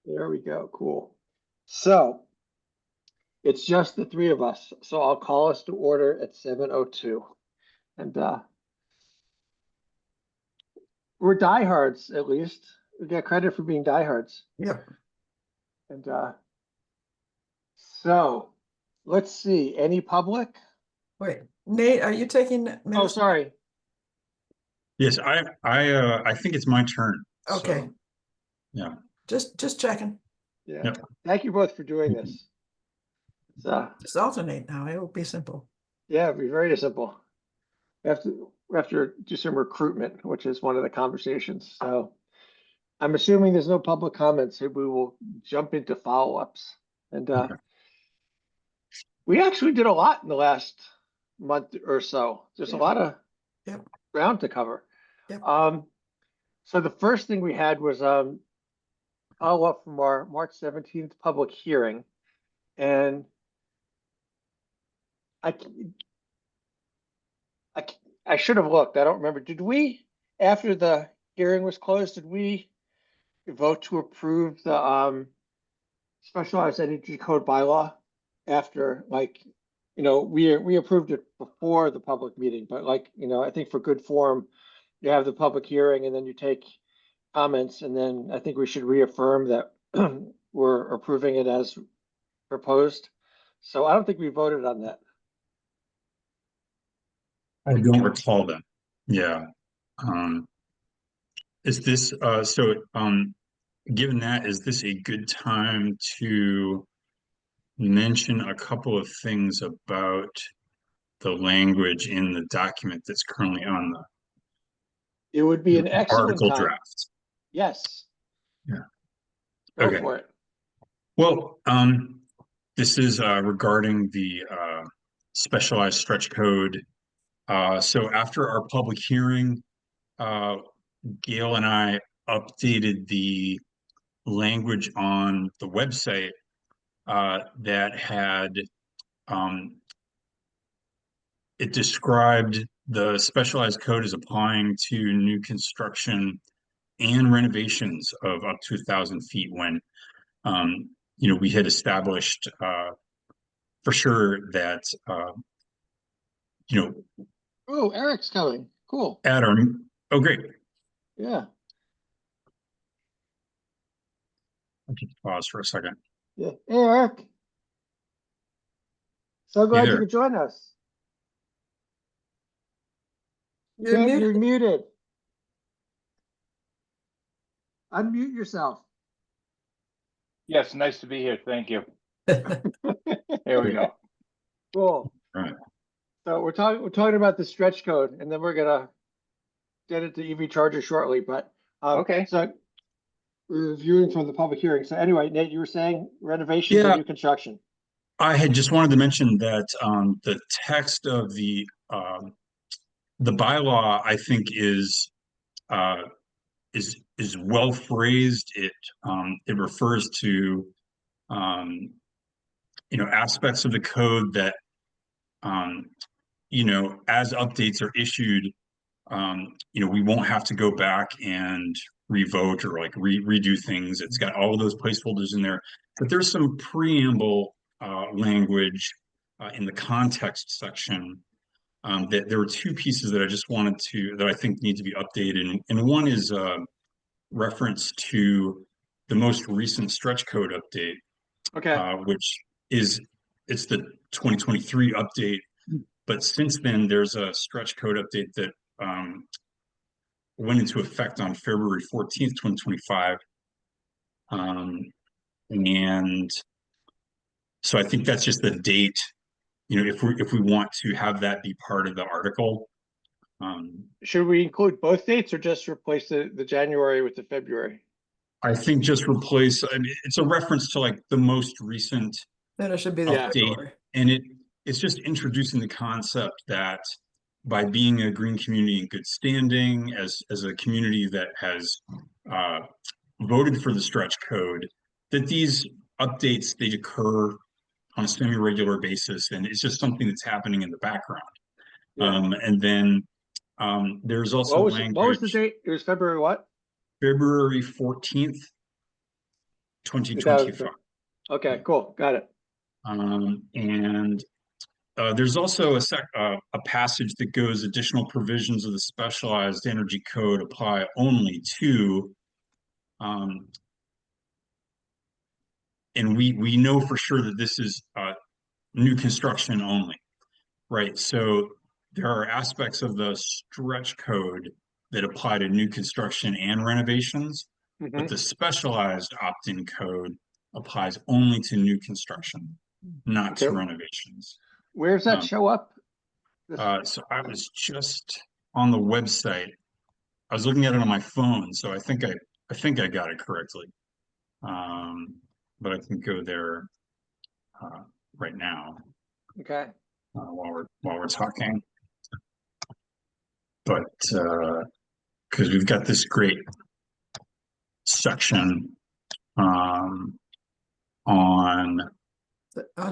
There we go. Cool. So it's just the three of us. So I'll call us to order at 7:02. And we're diehards, at least. We get credit for being diehards. Yep. And so let's see. Any public? Wait, Nate, are you taking minutes? Oh, sorry. Yes, I think it's my turn. Okay. So, yeah. Just checking. Yeah. Yep. Thank you both for doing this. It's, Just alternate now. It will be simple. yeah, it'd be very simple. We have to do some recruitment, which is one of the conversations. So I'm assuming there's no public comments, so we will jump into follow-ups. And Okay. we actually did a lot in the last month or so. There's a lot of Yep. ground to cover. Yep. So the first thing we had was follow-up from our March 17th public hearing. And I should have looked. I don't remember. Did we, after the hearing was closed, did we vote to approve the specialized energy code bylaw after, like, we approved it before the public meeting, but like, I think for good form, you have the public hearing and then you take comments, and then I think we should reaffirm that we're approving it as proposed. So I don't think we voted on that. I don't recall that. Yeah. Is this given that, is this a good time to mention a couple of things about the language in the document that's currently on the It would be an excellent article time. draft? Yes. Yeah. Go Okay. for it. Well, this is regarding the specialized stretch code. So after our public hearing, Gail and I updated the language on the website that had it described the specialized code as applying to new construction and renovations of up to 1,000 feet when we had established for sure that Oh, Eric's coming. Cool. at our oh great. Yeah. I'll just pause for a second. Yeah. Hey, Eric. So glad you there. could join us. You're You're muted. muted. Unmute yourself. Yes, nice to be here. Thank you. Here we go. Cool. All right. So we're talking about the stretch code, and then we're gonna get into EV charger shortly. But Okay. So we're reviewing from the public hearing. So anyway, Nate, you were saying renovations Yeah. and new construction. I had just wanted to mention that the text of the bylaw, I think, is well phrased. It refers to aspects of the code that as updates are issued, we won't have to go back and revote or like redo things. It's got all of those placeholders in there, but there's some preamble language in the context section that there were two pieces that I think need to be updated. And one is reference to the most recent stretch code update, Okay. which it's the 2023 update. But since then, there's a stretch code update that went into effect on February 14th, 2025. And so I think that's just the date, if we want to have that be part of the article. Should we include both dates or just replace the January with the February? I think just replace, it's a reference to like the most recent Then it should be the update. February. And it's just introducing the concept that by being a green community in good standing, as a community that has voted for the stretch code, that these updates, they occur on a semi-regular basis, and it's just something that's happening in the background. Yeah. And then there's also What was the date? It was February what? February 14th. 2025. Okay, cool, got it. And there's also a passage that goes, additional provisions of the specialized energy code apply only to, and we know for sure that this is new construction only, right? So there are aspects of the stretch code that apply to new construction and renovations, but the specialized opt-in code applies only to new construction, not to Okay. renovations. Where's that show up? This- So I was just on the website. I was looking at it on my phone, so I think I got it correctly. But I can go there right now Okay, while we're talking. But because we've got this great section on On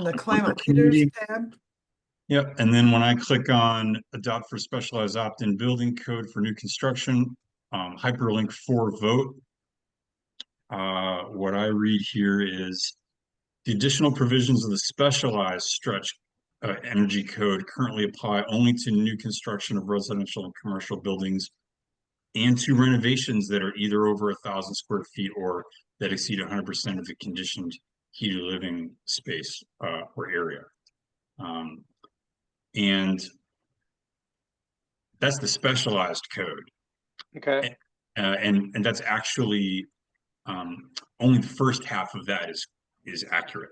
the climate leaders community. tab. Yep, and then when I click on adopt for specialized opt-in building code for new construction, hyperlink for vote. What I read here is the additional provisions of the specialized stretch energy code currently apply only to new construction of residential and commercial buildings and to renovations that are either over 1,000 square feet or that exceed 100% of the conditioned heated living space or area. And that's the specialized code. okay, And that's actually only the first half of that is accurate.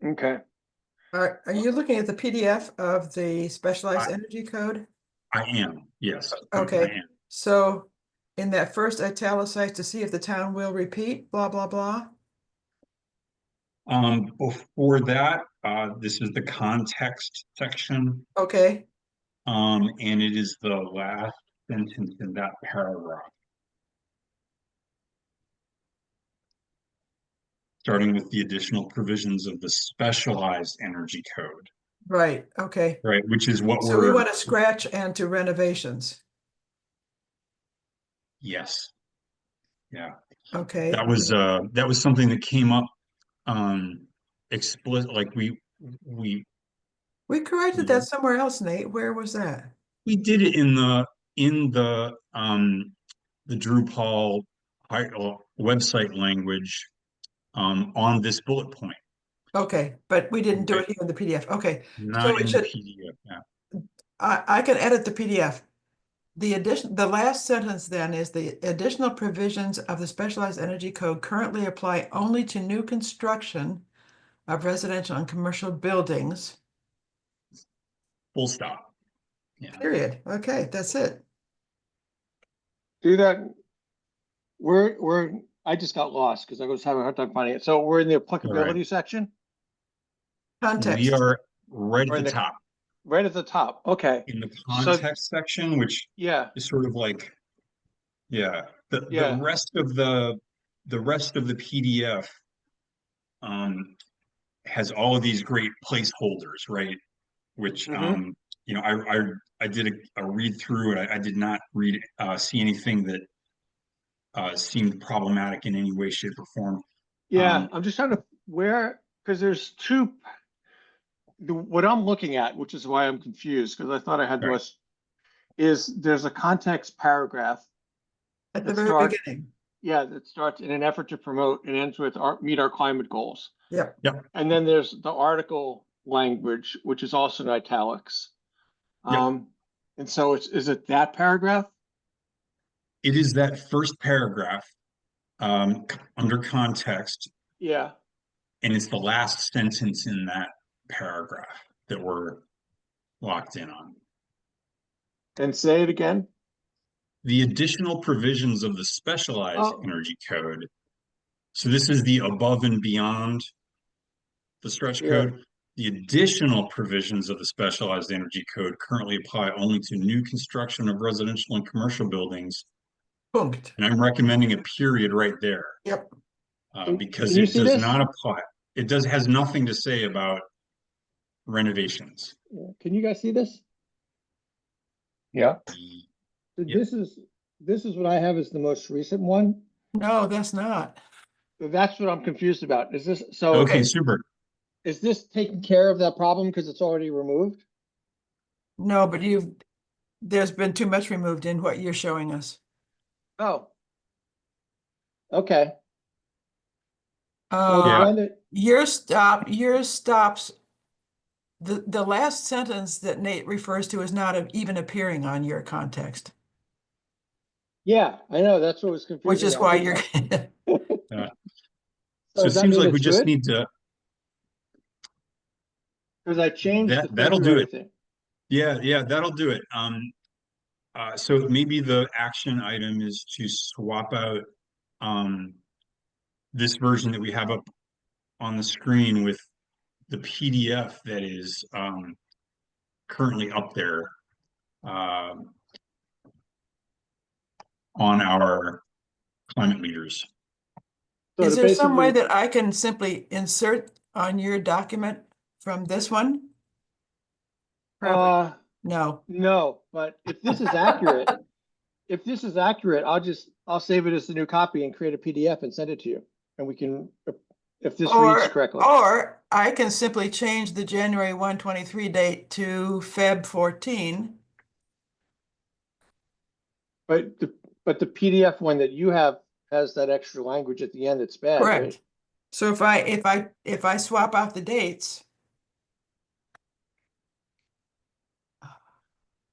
okay. Are you looking at the PDF of the specialized energy code? I am, yes. Okay. I am. So in that first italicized, to see if the town will repeat, blah, blah, blah. Before that, this is the context section, Okay, and it is the last sentence in that paragraph. Starting with the additional provisions of the specialized energy code, right, okay. right? Which is what So we we're, want to scratch and to renovations. yes. Yeah, Okay. that was something that came up explicit, like we We corrected that somewhere else, Nate. Where was that? we did it in the Drupal website language on this bullet point, Okay, but we didn't do Okay. it here in the PDF. Okay, not we in the should- PDF. Yeah. I can edit the PDF. The last sentence then is the additional provisions of the specialized energy code currently apply only to new construction of residential and commercial buildings, Full stop. Yeah. period. Okay, that's it. Do that. I just got lost because I was having a hard time finding it. So we're in the applicability section, Context. We are right Or at in the the- top right at the top. Okay, in the So- context section, which yeah, is sort of like, yeah, the Yeah. rest of the PDF has all of these great placeholders, right? Which Mhm. you know, I did a read through and I did not see anything that seemed problematic in any way, shape, or form. yeah. I'm just trying to because there's two. What I'm looking at, which is why I'm confused, because I thought I had Right. this, is there's a context paragraph. At the Let's very start. beginning. Yeah, that starts in an effort to promote and ends with meet our climate goals. Yep. And then there's the article language, which is also in italics. Yep. And so is it that paragraph? It is that first paragraph under context, Yeah. and it's the last sentence in that paragraph that we're locked in on. And say it again. The additional provisions of the specialized Oh. energy code. So this is the above and beyond the stretch Yeah. code. The additional provisions of the specialized energy code currently apply only to new construction of residential and commercial buildings. Punkt. And I'm recommending a period right there. Yep. Because Can you it see does this? not apply. It has nothing to say about renovations. Can you guys see this? Yeah, So Yeah. this is what I have as the most recent one. No, that's not. That's what I'm confused about. Is this, so Okay, super. is this taking care of that problem because it's already removed? No, but there's been too much removed in what you're showing us. Oh. Okay. Well, the Yeah. one that, Yours stops. The last sentence that Nate refers to is not even appearing on your context, yeah, I know, that's what was which confusing is me. why you're, Uh, So so it does that seems mean like we it's just good? need to, Because I changed the that'll do February it. thing. Yeah, that'll do it. So maybe the action item is to swap out um, this version that we have up on the screen with the PDF that is currently up there on our climate leaders. So is to there some way basically, that I can simply insert on your document from this one? Probably, no. no, but if this is accurate, I'll save it as the new copy and create a PDF and send it to you. And we can, if this reads correctly. Or I can simply change the January 1, 23 date to Feb 14. But the PDF one that you have has that extra language at the end that's bad, right? Correct. So if I swap out the dates,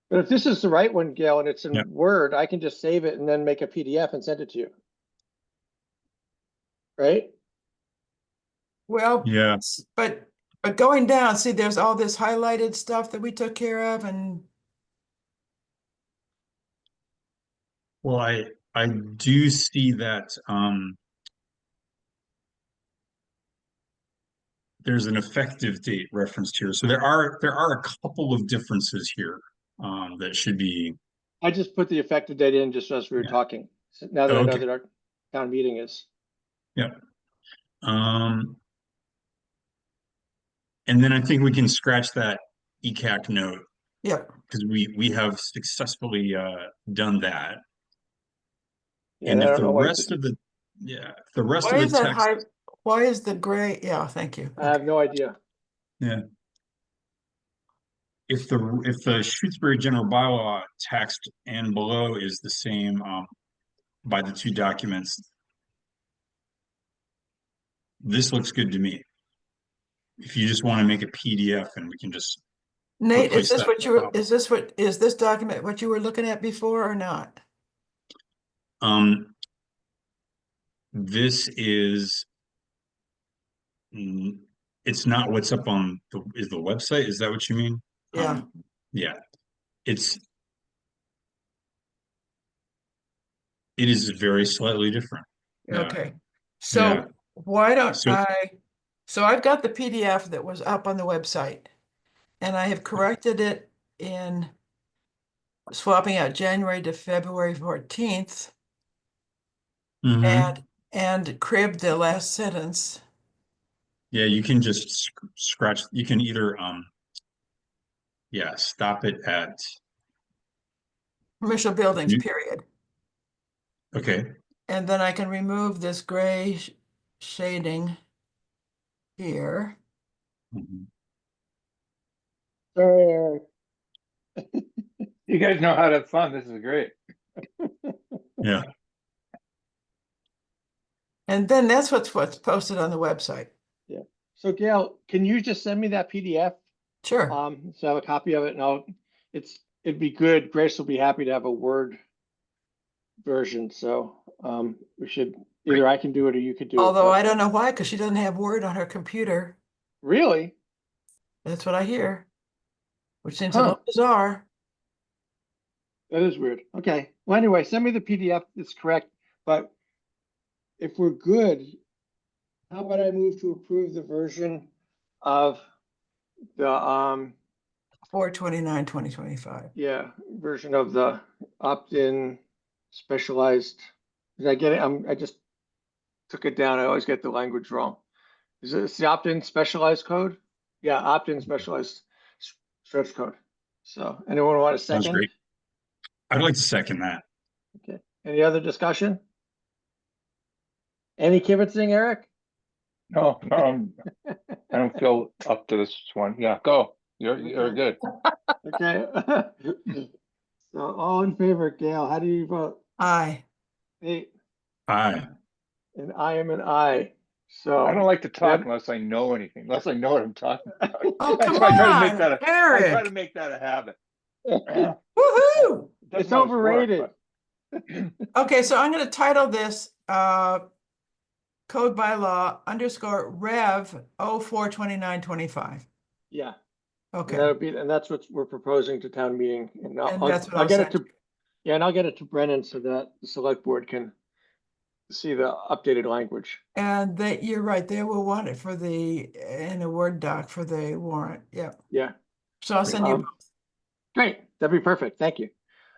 But if this is the right one, Gail, and it's in Yep. Word, I can just save it and then make a PDF and send it to you. Right? well, Yeah. but going down, see, there's all this highlighted stuff that we took care of, and Well, I do see that there's an effective date referenced here. So there are a couple of differences here that should be. I just put the effective date in just as we were Yeah. talking. So now that I know Okay. that our town meeting is. Yeah. And then I think we can scratch that ECAC note yep. because we have successfully done that. Yeah, And I if don't the know why. rest of the if the rest Why of the is that text, high? Why is the gray? Yeah, thank you. I have no idea. yeah, if the Shutesbury general bylaw text and below is the same by the two documents, this looks good to me. If you just want to make a PDF and we can just Nate, replace that. is this document what you were looking at before or not? This is it's not what's up on the website. Is that what you mean? Yeah. Yeah. It is very slightly different. Yeah. Okay. So Yeah. why don't So so I've got the PDF that was up on the website, and I have corrected it in swapping out January to February 14th mhm. and cribbed the last sentence. Yeah, you can just scratch. You can either yeah, stop it at Commercial buildings, new. period. Okay. And then I can remove this gray shading here. Mhm. Sorry, Eric. You guys know how to have fun. This is great. Yeah. And then that's what's posted on the website. Yeah. So Gail, can you just send me that PDF? Sure. So I have a copy of it and it'd be good. Grace will be happy to have a Word version. So we should, either I can do it or you could do it. Although but- I don't know why, because she doesn't have Word on her computer. Really? That's what I hear, which seems a Huh. little bizarre. That is weird. Okay. Well, anyway, send me the PDF that's correct. But if we're good, how about I move to approve the version of the 4/29/2025. yeah, version of the opt-in specialized. Did I get it? I just took it down. I always get the language wrong. Is it the opt-in specialized code? Yeah, opt-in specialized stretch code. So anyone want a Sounds second? great. I'd like to second that. Okay. Any other discussion? Any kibitzing, Eric? No, I don't feel up to this one. Yeah, go. You're good. Okay. So all in favor, Gail, how do you vote? Aye. Nate, Aye. and I am an aye. So I don't like to talk that- unless I know anything, unless I know what I'm talking about. Oh, That's come why I try to make on, that I try to Eric. make that a habit. Woohoo! It doesn't It's always work, overrated. but- Okay, so I'm going to title this code bylaw _ Rev 042925. Yeah, and Okay, that'll be, and that's what we're proposing to town meeting, and and that's what I'll I'll get it send. to, yeah, and I'll get it to Brennan so that the select board can see the updated language. And that you're right, they will want it for in a Word doc for the warrant. Yep. Yeah, So I'll send you Um, great, that'd be perfect, thank you.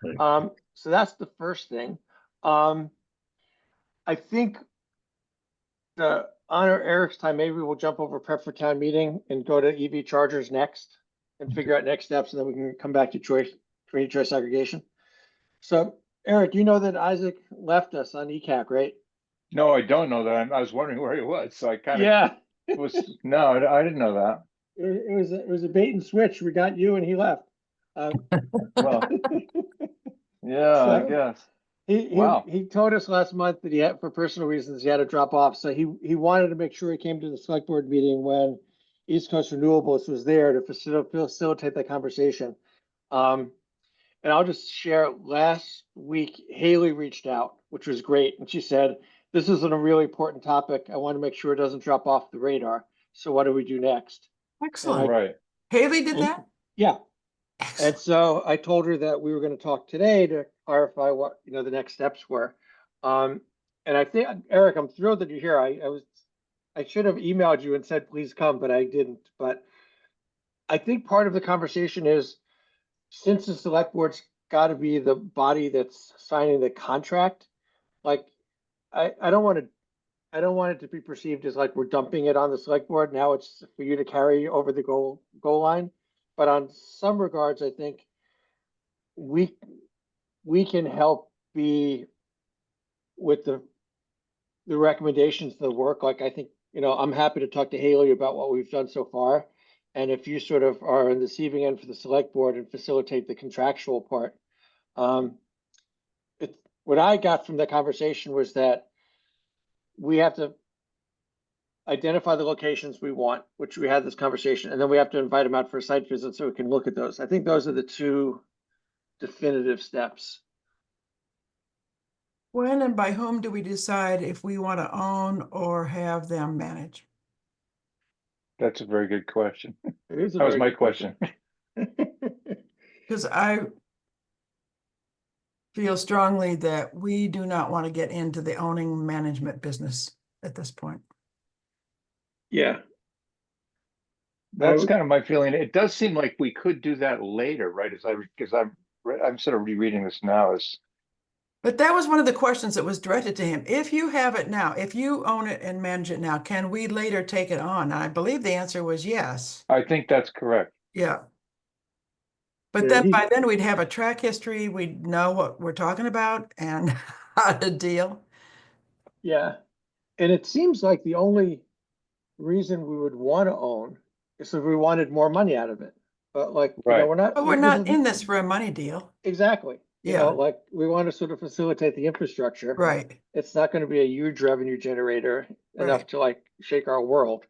Right. So that's the first thing. I think to honor Eric's time, maybe we'll jump over prep for town meeting and go to EV chargers next and figure out next steps, and then we can come back to community choice aggregation. So Eric, you know that Isaac left us on ECAC, right? No, I don't know that. I was wondering where he was, so I kind of Yeah, no, I didn't know that. it was a bait and switch. We got you and he left. Well, yeah, I So- guess. He Wow. he told us last month that he had, for personal reasons, he had to drop off. So he wanted to make sure he came to the select board meeting when East Coast Renewables was there to facilitate that conversation. And I'll just share, last week, Haley reached out, which was great. And she said, this is a really important topic. I want to make sure it doesn't drop off the radar. So what do we do next? Excellent. Right. Haley did that? Yeah. And Excellent. so I told her that we were going to talk today to clarify what, the next steps were. And I think, Eric, I'm thrilled that you're here. I should have emailed you and said, please come, but I didn't. But I think part of the conversation is, since the select board's got to be the body that's signing the contract, like, I don't want it to be perceived as like we're dumping it on the select board. Now it's for you to carry over the goal line. But on some regards, I think we can help be with the recommendations, the work. Like, I think, I'm happy to talk to Haley about what we've done so far. And if you sort of are in the receiving end for the select board and facilitate the contractual part, what I got from the conversation was that we have to identify the locations we want, which we had this conversation, and then we have to invite them out for a site visit so we can look at those. I think those are the two definitive steps. When and by whom do we decide if we want to own or have them manage? That's a very good question. It is a That was very my good question. Because I feel strongly that we do not want to get into the owning management business at this point. Yeah. That's would- kind of my feeling. It does seem like we could do that later, right? Because I'm sort of rereading this now as But that was one of the questions that was directed to him. If you have it now, if you own it and manage it now, can we later take it on? And I believe the answer was yes. I think that's correct. Yeah. But Yeah, then he- by then we'd have a track history, we'd know what we're talking about and how to deal. Yeah. And it seems like the only reason we would want to own is if we wanted more money out of it. But like, Right. we're not. But we're this not is- in this for a money deal. Exactly. Yeah. Like, we want to sort of facilitate the infrastructure. Right. It's not going to be a huge revenue generator enough Right. to like shake our world.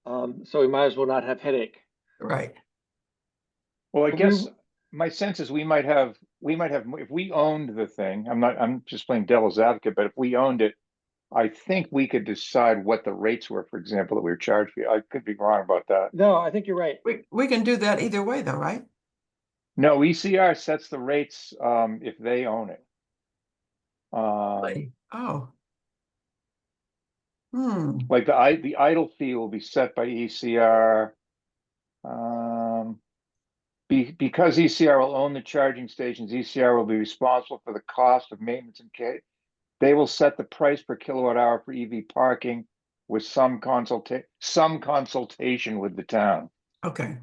So we might as well not have headache. Right. Well, I But guess my sense is we might have if we owned the thing. I'm just playing devil's advocate, but if we owned it, I think we could decide what the rates were, for example, that we were charged. I could be wrong about that. No, I think you're right. We can do that either way though, right? No, ECR sets the rates if they own it. Oh. Hmm. Like the idle fee will be set by ECR. Because ECR will own the charging stations, ECR will be responsible for the cost of maintenance and care. They will set the price per kilowatt hour for EV parking with some consultation with the town. Okay.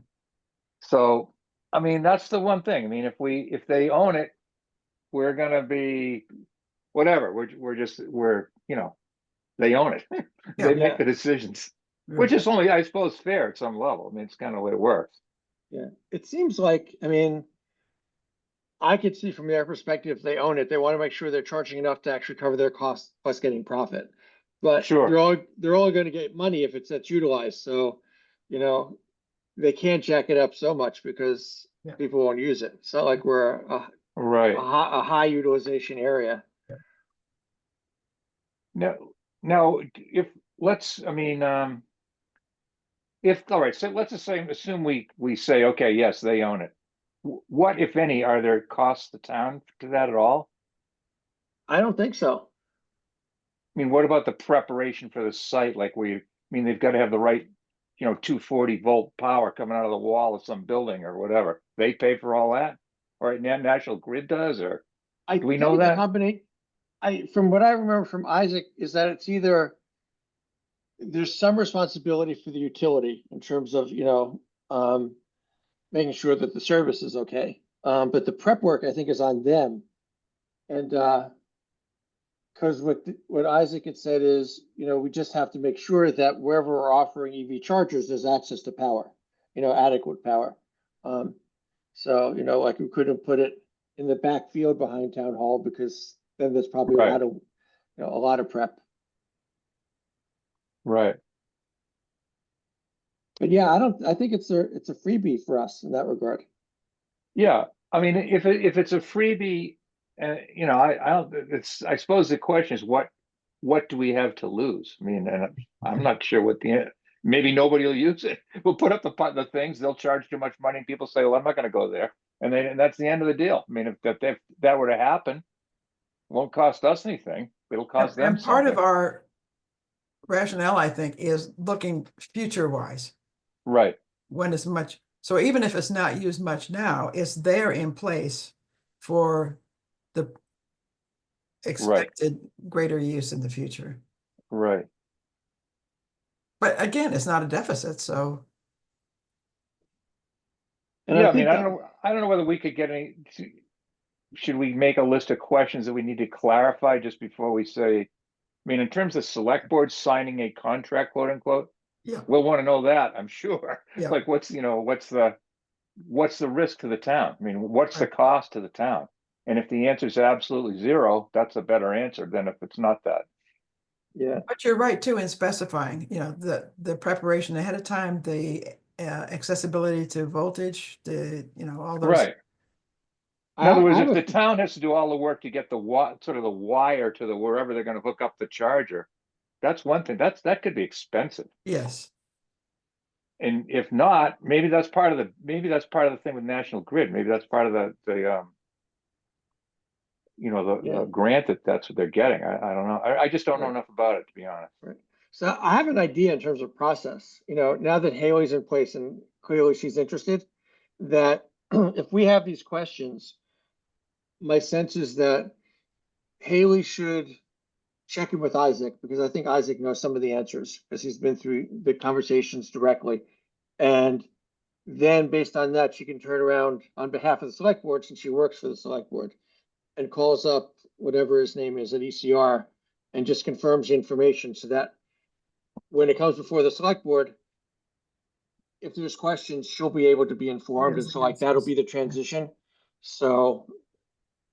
So, I mean, that's the one thing. I mean, if they own it, we're gonna be whatever. We're they own it. Yeah. They make the decisions, which is only, I suppose, fair at some level. I mean, it's kind of the way it works. Yeah, it seems like, I mean, I could see from their perspective, if they own it, they want to make sure they're charging enough to actually cover their costs plus getting profit. But Sure. they're all going to get money if it's utilized. So, you know, they can't jack it up so much because Yeah. people won't use it. It's not like we're Right. a high utilization area. Now, if let's, I mean, if, all right, so let's assume we say, okay, yes, they own it. What, if any, are there costs to town to that at all? I don't think so. I mean, what about the preparation for the site? Like I mean, they've got to have the right, 240-volt power coming out of the wall of some building or whatever. They pay for all that? Or National Grid does, or I do we think know it's a that? combination. From what I remember from Isaac is that it's either there's some responsibility for the utility in terms of, making sure that the service is okay. But the prep work, I think, is on them. And because what Isaac had said is, we just have to make sure that wherever we're offering EV chargers, there's access to power, adequate power. So, like we couldn't put it in the back field behind town hall because then there's probably Right. a lot of prep. Right. But yeah, I think it's a freebie for us in that regard. Yeah. I mean, if it's a freebie, I don't, I suppose the question is what do we have to lose? I mean, and I'm not sure maybe nobody will use it. We'll put up the things, they'll charge too much money, and people say, well, I'm not going to go there. And that's the end of the deal. I mean, if that were to happen, it won't cost us anything. It'll cost them And part of something. our rationale, I think, is looking future wise. Right. When it's much, so even if it's not used much now, it's there in place for the expected greater use in the future. Right. But again, it's not a deficit, so. And Yeah, I I mean, think I don't know whether we could get should we make a list of questions that we need to clarify just before we say, I mean, in terms of select board signing a contract, quote unquote, Yeah. we'll want to know that, I'm sure. Yeah. Like what's the risk to the town? I mean, what's the Right. cost to the town? And if the answer is absolutely zero, that's a better answer than if it's not that. yeah. But you're right too in specifying, the preparation ahead of time, the accessibility to voltage, all those. Right. In other words, I if have the town has to do all the work to get the sort of the wire to wherever they're going to hook up the charger, that's one thing. That could be expensive. Yes. And if not, maybe that's part of the thing with National Grid. Maybe that's part of the grant that's what they're getting. I don't know. I just don't know Right. enough about it, to be honest. Right. So I have an idea in terms of process. Now that Haley's in place and clearly she's interested, that if we have these questions, my sense is that Haley should check in with Isaac because I think Isaac knows some of the answers because he's been through the conversations directly. And then based on that, she can turn around on behalf of the select board since she works for the select board and calls up whatever his name is at ECR and just confirms the information so that when it comes before the select board, if there's questions, she'll be able to be informed. And so like that'll be the transition. So,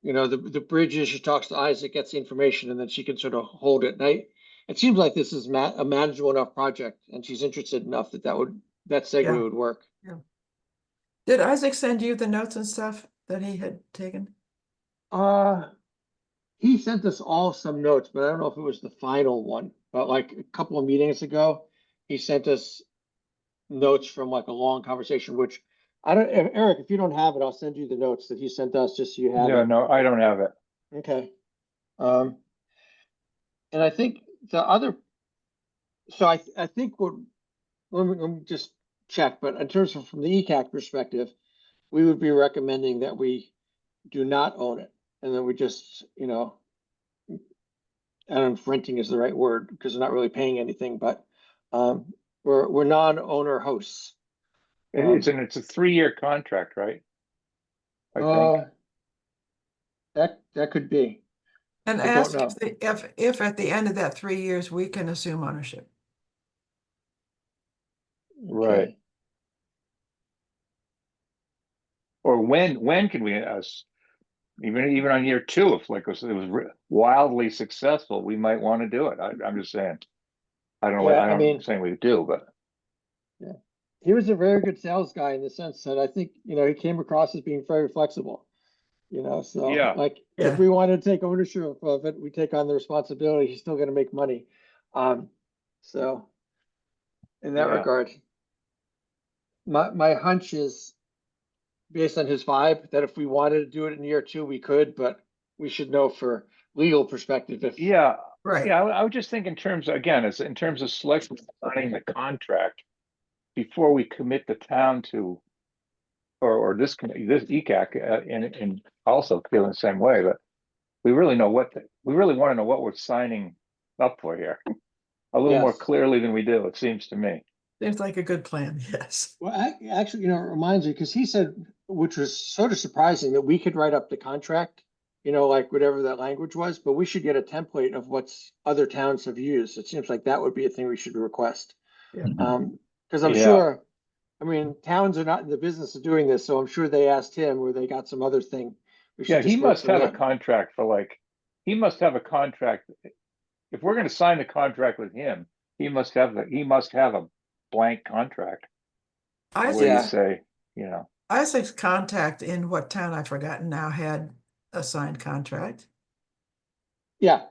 the bridge is she talks to Isaac, gets the information, and then she can sort of hold it. And it seems like this is a manageable enough project and she's interested enough that that segue Yeah. would work. Yeah. Did Isaac send you the notes and stuff that he had taken? He sent us all some notes, but I don't know if it was the final one. But like a couple of meetings ago, he sent us notes from like a long conversation, which Eric, if you don't have it, I'll send you the notes that he sent us just so you have Yeah, it. no, I don't have it. Okay. And I think the other, so I think let me just check, but in terms of from the ECAC perspective, we would be recommending that we do not own it. And then we just, I don't know if renting is the right word because they're not really paying anything, but we're non-owner hosts. It's a 3-year contract, right? I think. That could be. And I don't ask know. if at the end of that 3 years, we can assume ownership. Right. Okay. Or when can we, even on year two, if like it was wildly successful, we might want to do it. I'm just saying. I don't know. Yeah, I I don't mean, saying we do, but yeah, he was a very good sales guy in the sense that I think, he came across as being very flexible, so yeah, like if Yeah. we want to take ownership of it, we take on the responsibility. He's still going to make money. So in that yeah, regard, my hunch is based on his vibe that if we wanted to do it in year two, we could, but we should know for legal perspective if, yeah, Right. yeah. I would just think in terms, again, as in terms of selection, signing the contract before we commit the town to, or this committee, this ECAC, and also feeling the same way, but we really we really want to know what we're signing up for here a little more yes. clearly than we do, it seems to me. Seems like a good plan. Yes. Well, actually, it reminds me, because he said, which was sort of surprising, that we could write up the contract, like whatever that language was, but we should get a template of what's other towns have used. It seems like that would be a thing we should request. Yeah. Because I'm Yeah. sure, I mean, towns are not in the business of doing this, so I'm sure they asked him or they got some other thing. We Yeah, should he just wait must for have a him. contract for like, he must have a contract. If we're gonna sign the contract with him, he must have a blank contract where you Isaac's, Yeah, say, you know, Isaac's contact in what town I've forgotten now had a signed contract. yeah,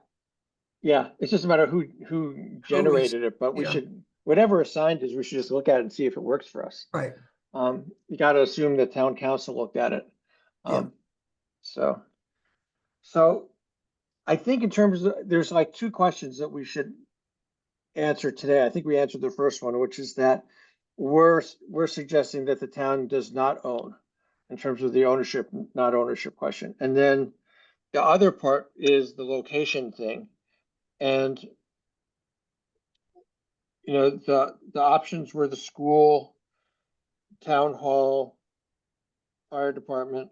yeah. It's just a matter of who Who is, generated it, but we yeah, should, whatever assigned is, we should just look at it and see if it works for us. right. You got to assume the town council looked at it. Yeah. So, so I think in terms of, there's like two questions that we should answer today. I think we answered the first one, which is that we're suggesting that the town does not own in terms of the ownership, not ownership question. And then the other part is the location thing. And, the options were the school, town hall, fire department.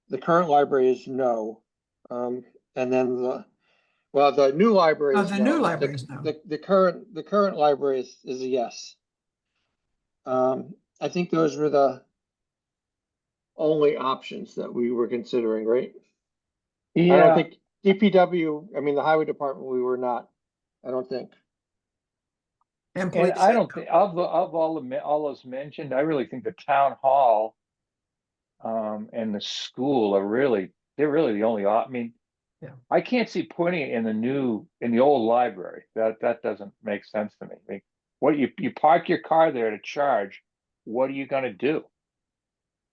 The current library is no. And then the new library Oh, is the new no. libraries now. The current library is a yes. I think those were the only options that we were considering, right? I don't yeah. think DPW, I mean, the highway department, we were not, I don't think. And And police I said don't think of all those mentioned, I really think the town hall and the school they're really the only I mean, Yeah. I can't see putting it in the old library. That doesn't make sense to me. Like, what you park your car there to charge, what are you gonna do?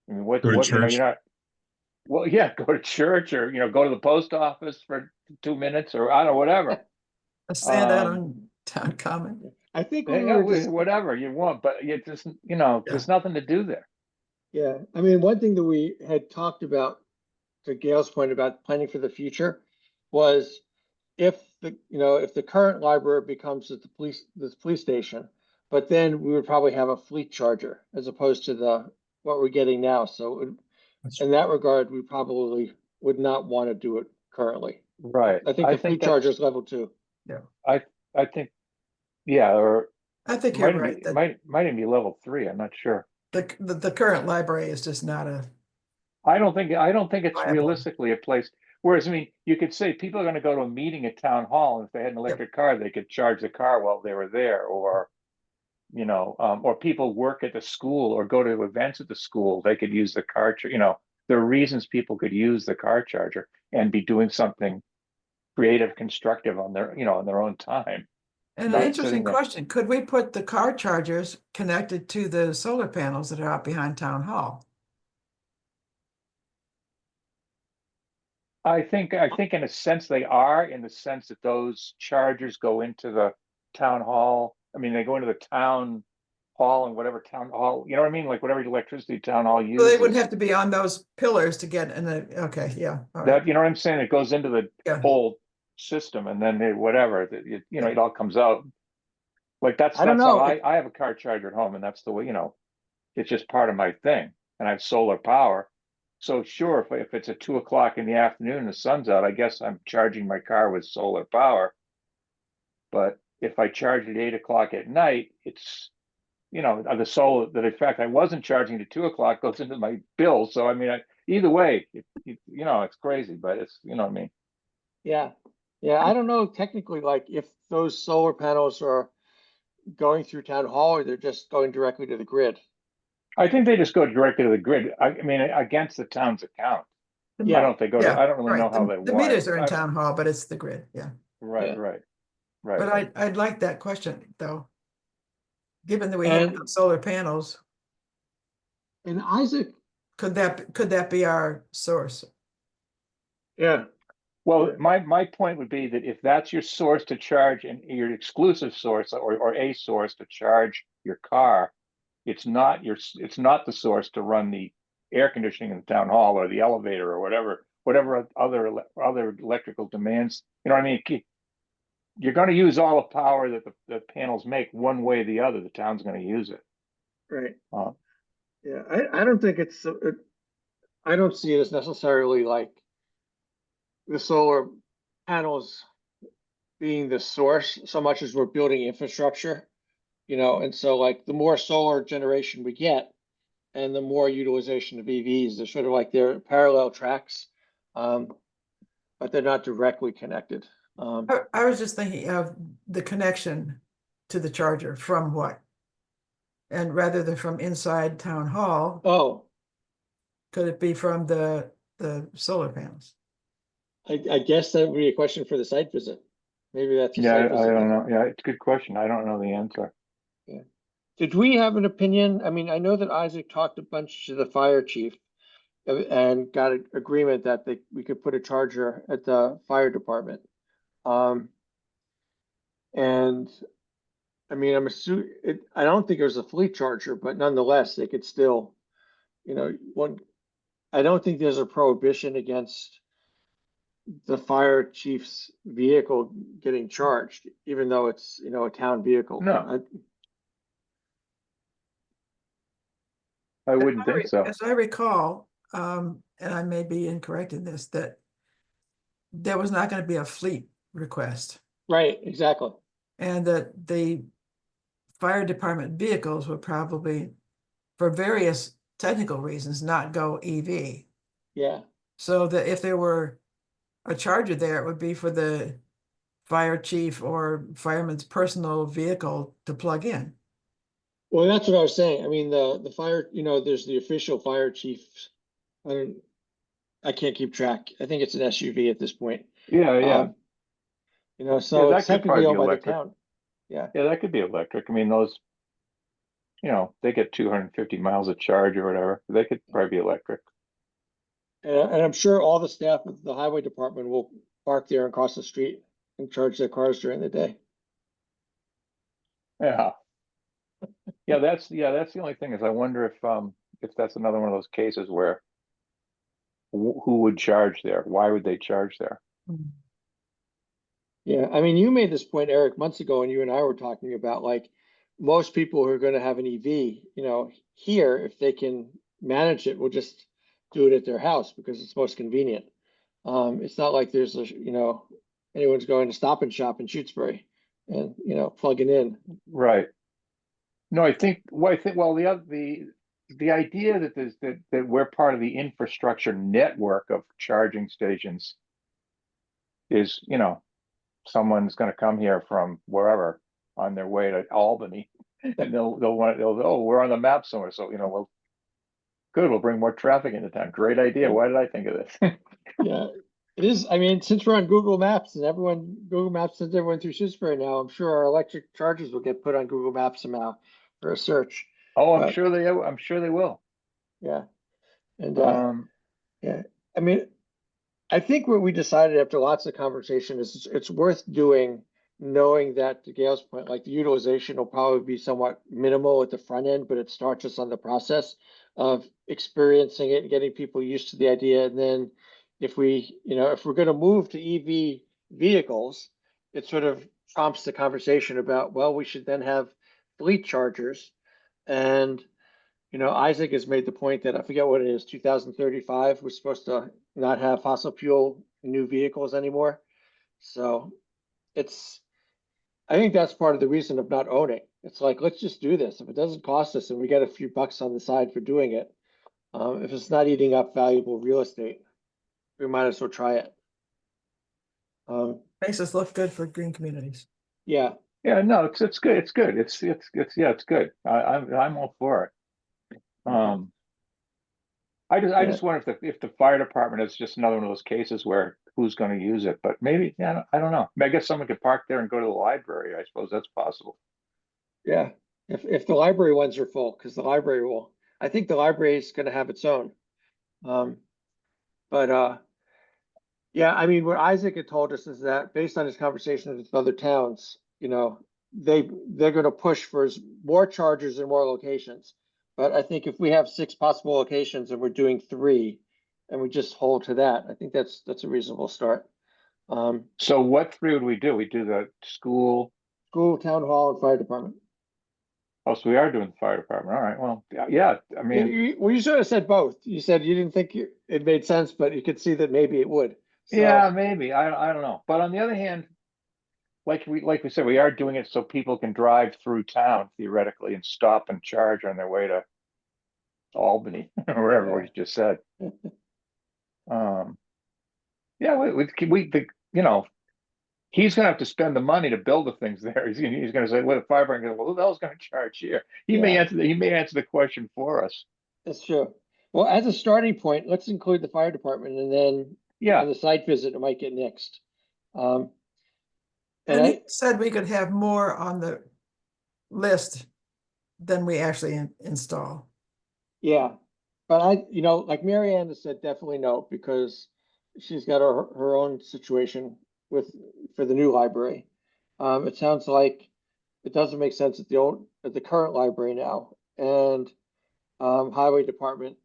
I mean, Go to you're church. not, well, yeah, go to church or go to the post office for 2 minutes or I don't know, whatever. stand out on town common. I think we Yeah, were just, whatever you want, but you just, Yeah. there's nothing to do there. yeah, I mean, one thing that we had talked about, to Gail's point about planning for the future, was if the current library becomes the police station, but then we would probably have a fleet charger as opposed to what we're getting now. So in that regard, we probably would not want to do it currently. Right. I think I the think fleet charger that's is level 2. I think, yeah, or I think it you're might right be that might even be level 3. I'm not sure. the current library is just not a I don't think it's viable. realistically a place. Whereas, I mean, you could say people are going to go to a meeting at town hall, and if they had an electric car, they could charge the car while they were there, or or people work at the school or go to events at the school, they could use the car. There are reasons people could use the car charger and be doing something creative, constructive on their own time, And an not sitting interesting there. question, could we put the car chargers connected to the solar panels that are out behind town hall? I think in a sense they are, in the sense that those chargers go into the town hall. I mean, they go into the town hall and whatever town hall, you know what I mean? Like whatever electricity town hall So they wouldn't uses. have to be on those pillars to get in the, okay, yeah, all right, That, you know what I'm saying? It goes into the yeah. whole system and then whatever, Yeah. it all comes out. Like I don't that's how know. I have a car charger at home, and that's the way, it's just part of my thing. And I have solar power. So sure, if it's at 2 o'clock in the afternoon, the sun's out, I guess I'm charging my car with solar power. But if I charge at 8 o'clock at night, it's, the solar that in fact I wasn't charging at 2 o'clock goes into my bill. So I mean, either way, it's crazy, but it's, what I mean. Yeah. Yeah, I don't know technically, like if those solar panels are going through town hall or they're just going directly to the grid. I think they just go directly to the grid. I mean, against the town's account. I Yeah, don't think Yeah, I don't really know right. how they The wire meters it. are in town hall, but it's the grid, yeah. Right, Yeah. right, But right. I'd like that question, though. Given that we have and, solar panels, and Isaac, could that be our source? yeah, Well, Yeah. my point would be that if that's your source to charge and your exclusive source or a source to charge your car, it's not the source to run the air conditioning in the town hall or the elevator or whatever other electrical demands. You know what I mean? You're going to use all the power that the panels make one way or the other. The town's going to use it. right. Uh, Yeah, I don't think I don't see it as necessarily like the solar panels being the source so much as we're building infrastructure, and so like the more solar generation we get and the more utilization of EVs, they're sort of like they're parallel tracks, but they're not directly connected. I was just thinking of the connection to the charger from what? And rather than from inside town hall, Oh, could it be from the solar panels? I guess that would be a question for the site visit. Maybe that's a yeah, site I visit. don't know. Yeah, it's a good question. I don't know the answer. Yeah. Did we have an opinion? I mean, I know that Isaac talked a bunch to the fire chief and got an agreement that we could put a charger at the fire department. And I mean, I'm assuming I don't think it was a fleet charger, but nonetheless, they could still, one. I don't think there's a prohibition against the fire chief's vehicle getting charged, even though it's, a town vehicle. No, I wouldn't think so. As I recall, and I may be incorrect in this, that there was not going to be a fleet request, Right, exactly. and that the fire department vehicles would probably, for various technical reasons, not go EV. Yeah, So that if there were a charger there, it would be for the fire chief or fireman's personal vehicle to plug in. well, that's what I was saying. I mean, the fire, there's the official fire chief. I can't keep track. I think it's an SUV at this point. Yeah, yeah. So that it's could probably technically be owned by the electric. town. Yeah. Yeah, that could be electric. I mean, those, they get 250 miles of charge or whatever. They could probably be electric. And I'm sure all the staff of the highway department will park there and cross the street and charge their cars during the day. Yeah. Yeah, that's the only thing is I wonder if that's another one of those cases where who would charge there? Why would they charge there? Yeah, I mean, you made this point, Eric, months ago, and you and I were talking about like most people who are going to have an EV, here, if they can manage it, will just do it at their house because it's most convenient. It's not like there's anyone's going to Stop and Shop in Shutesbury and plugging in. Right. No, I think the idea that we're part of the infrastructure network of charging stations is, someone's going to come here from wherever on their way to Albany, and we're on the map somewhere, so well, good, we'll bring more traffic into town. Great idea. Why did I think of this? Yeah, it is. I mean, since we're on Google Maps and Google Maps sends everyone through Shutesbury now, I'm sure our electric chargers will get put on Google Maps somehow for a search. Oh, I'm But, sure they will. Yeah, and yeah, I mean, I think what we decided after lots of conversation is it's worth doing, knowing that to Gail's point, like the utilization will probably be somewhat minimal at the front end, but it starts us on the process of experiencing it and getting people used to the idea. And then if we're going to move to EV vehicles, it sort of prompts the conversation about, well, we should then have fleet chargers. And Isaac has made the point that I forget what it is, 2035, we're supposed to not have fossil fuel new vehicles anymore. So I think that's part of the reason of not owning. It's like, let's just do this. If it doesn't cost us and we get a few bucks on the side for doing it, if it's not eating up valuable real estate, we might as well try it. Makes us look good for green communities. Yeah, Yeah, no, it's good. It's good. It's yeah, it's good. I'm all for it. I Yeah. just wonder if the fire department is just another one of those cases where who's going to use it, but maybe, yeah, I don't know. I guess someone could park there and go to the library. I suppose that's possible. yeah. If the library ones are full, because I think the library is going to have its own. But yeah, I mean, what Isaac had told us is that based on his conversations with other towns, they're going to push for more chargers and more locations. But I think if we have 6 possible locations and we're doing 3, and we just hold to that, I think that's a reasonable start. So what 3 would we do? We do the school. School, town hall, and fire department. Oh, so we are doing the fire department. All right. Well, yeah. I mean, Well, you sort of said both. You said you didn't think it made sense, but you could see that maybe it would. So, yeah, maybe. I don't know. But on the other hand, like we said, we are doing it so people can drive through town theoretically and stop and charge on their way to Albany or wherever Yeah. we just said. Yeah, he's gonna have to spend the money to build the things there. He's gonna say, "Well, the fire department, well, who the hell's gonna charge here?" He may Yeah. answer the question for us. That's true. Well, as a starting point, let's include the fire department, and then on Yeah, the site visit, it might get nixed. And And he said we could have more on the list than we actually install. yeah, but like Mary Ann has said, definitely no, because she's got her own situation for the new library. It sounds like it doesn't make sense at the current library now, and highway department,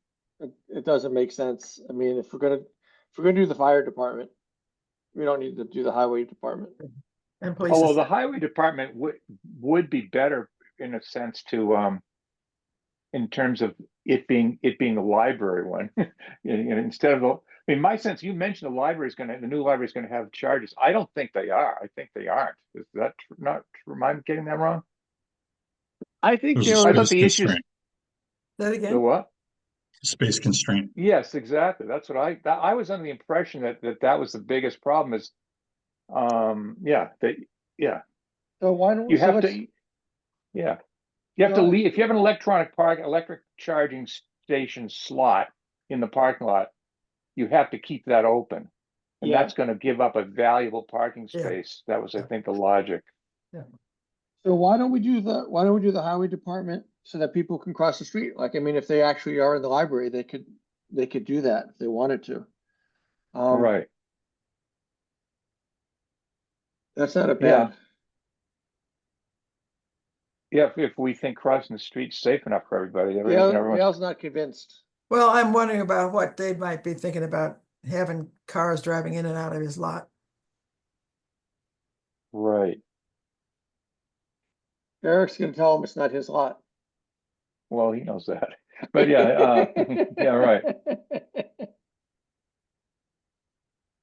it doesn't make sense. I mean, if we're gonna do the fire department, we don't need to do the highway department. And although places. the highway department would be better in a sense to in terms of it being a library one. Instead of I mean, my sense, you mentioned the new library is gonna have charges. I don't think they are. I think they aren't. Is that not true? Am I getting that wrong? I think There's a there I was, thought space the issues. constraint. That The again? what? Space constraint. Yes, exactly. That's what I was under the impression that was the biggest problem is, yeah, so why don't, you so have let's, to, yeah, you have to go- leave, if you have an electric charging station slot in the parking lot, you have to keep that open. And yeah, that's gonna give up a valuable parking Yeah. space. That was, I think, the logic. so why don't we do the highway department so that people can cross the street? Like, I mean, if they actually are in the library, they could do that if they wanted to. Right, That's not a yeah. bad, Yeah, if we think crossing the street's safe enough for everybody, everyone's, Dale's not convinced. Well, I'm wondering about what they might be thinking about having cars driving in and out of his lot. right. Eric's gonna tell him it's not his lot. Well, he knows that, but yeah, yeah, right.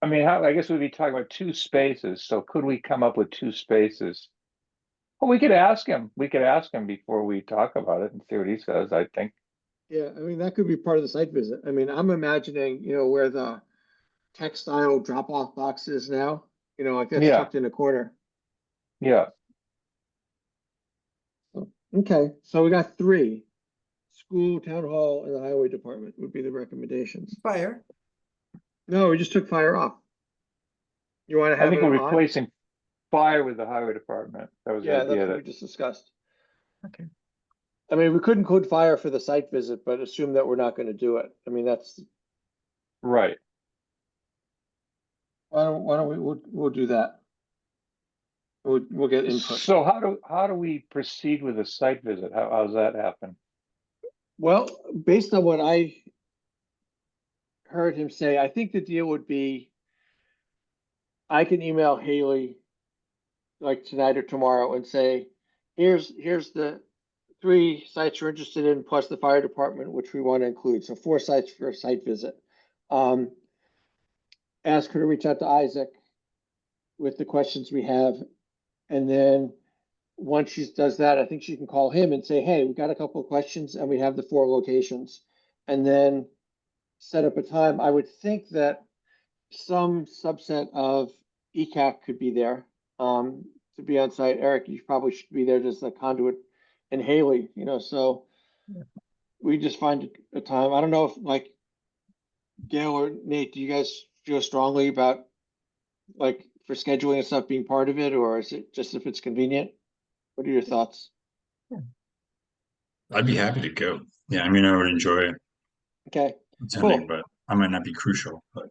I mean, I guess we'd be talking about 2 spaces, so could we come up with 2 spaces? Well, we could ask him. We could ask him before we talk about it and see what he says, I think. Yeah, I mean, that could be part of the site visit. I mean, I'm imagining, where the textile drop-off box is now, like that's Yeah, tucked in a corner. yeah. Okay, so we got 3. School, town hall, and the highway department would be the recommendations. Fire. No, we just took fire off. You want to I have think it we're on? replacing fire with the highway department. That was the Yeah, that's idea what we that, just discussed. Okay. I mean, we could include fire for the site visit, but assume that we're not going to do it. I mean, right. why don't we'll do that. We'll get input. So how do we proceed with the site visit? How's that happen? Well, based on what I heard him say, I think the deal would be I can email Haley like tonight or tomorrow and say, here's the 3 sites you're interested in, plus the fire department, which we want to include. So 4 sites for a site visit. Ask her to reach out to Isaac with the questions we have. And then once she does that, I think she can call him and say, hey, we got a couple of questions and we have the 4 locations. And then set up a time. I would think that some subset of ECAC could be there to be on site. Eric, you probably should be there just a conduit, and Haley, so we just find a time. I don't know if like Gail or Nate, do you guys feel strongly about like for scheduling and stuff being part of it, or is it just if it's convenient? What are your thoughts? I'd be happy to go. Yeah, I mean, I would enjoy Okay, attending, cool. but I might not be crucial. But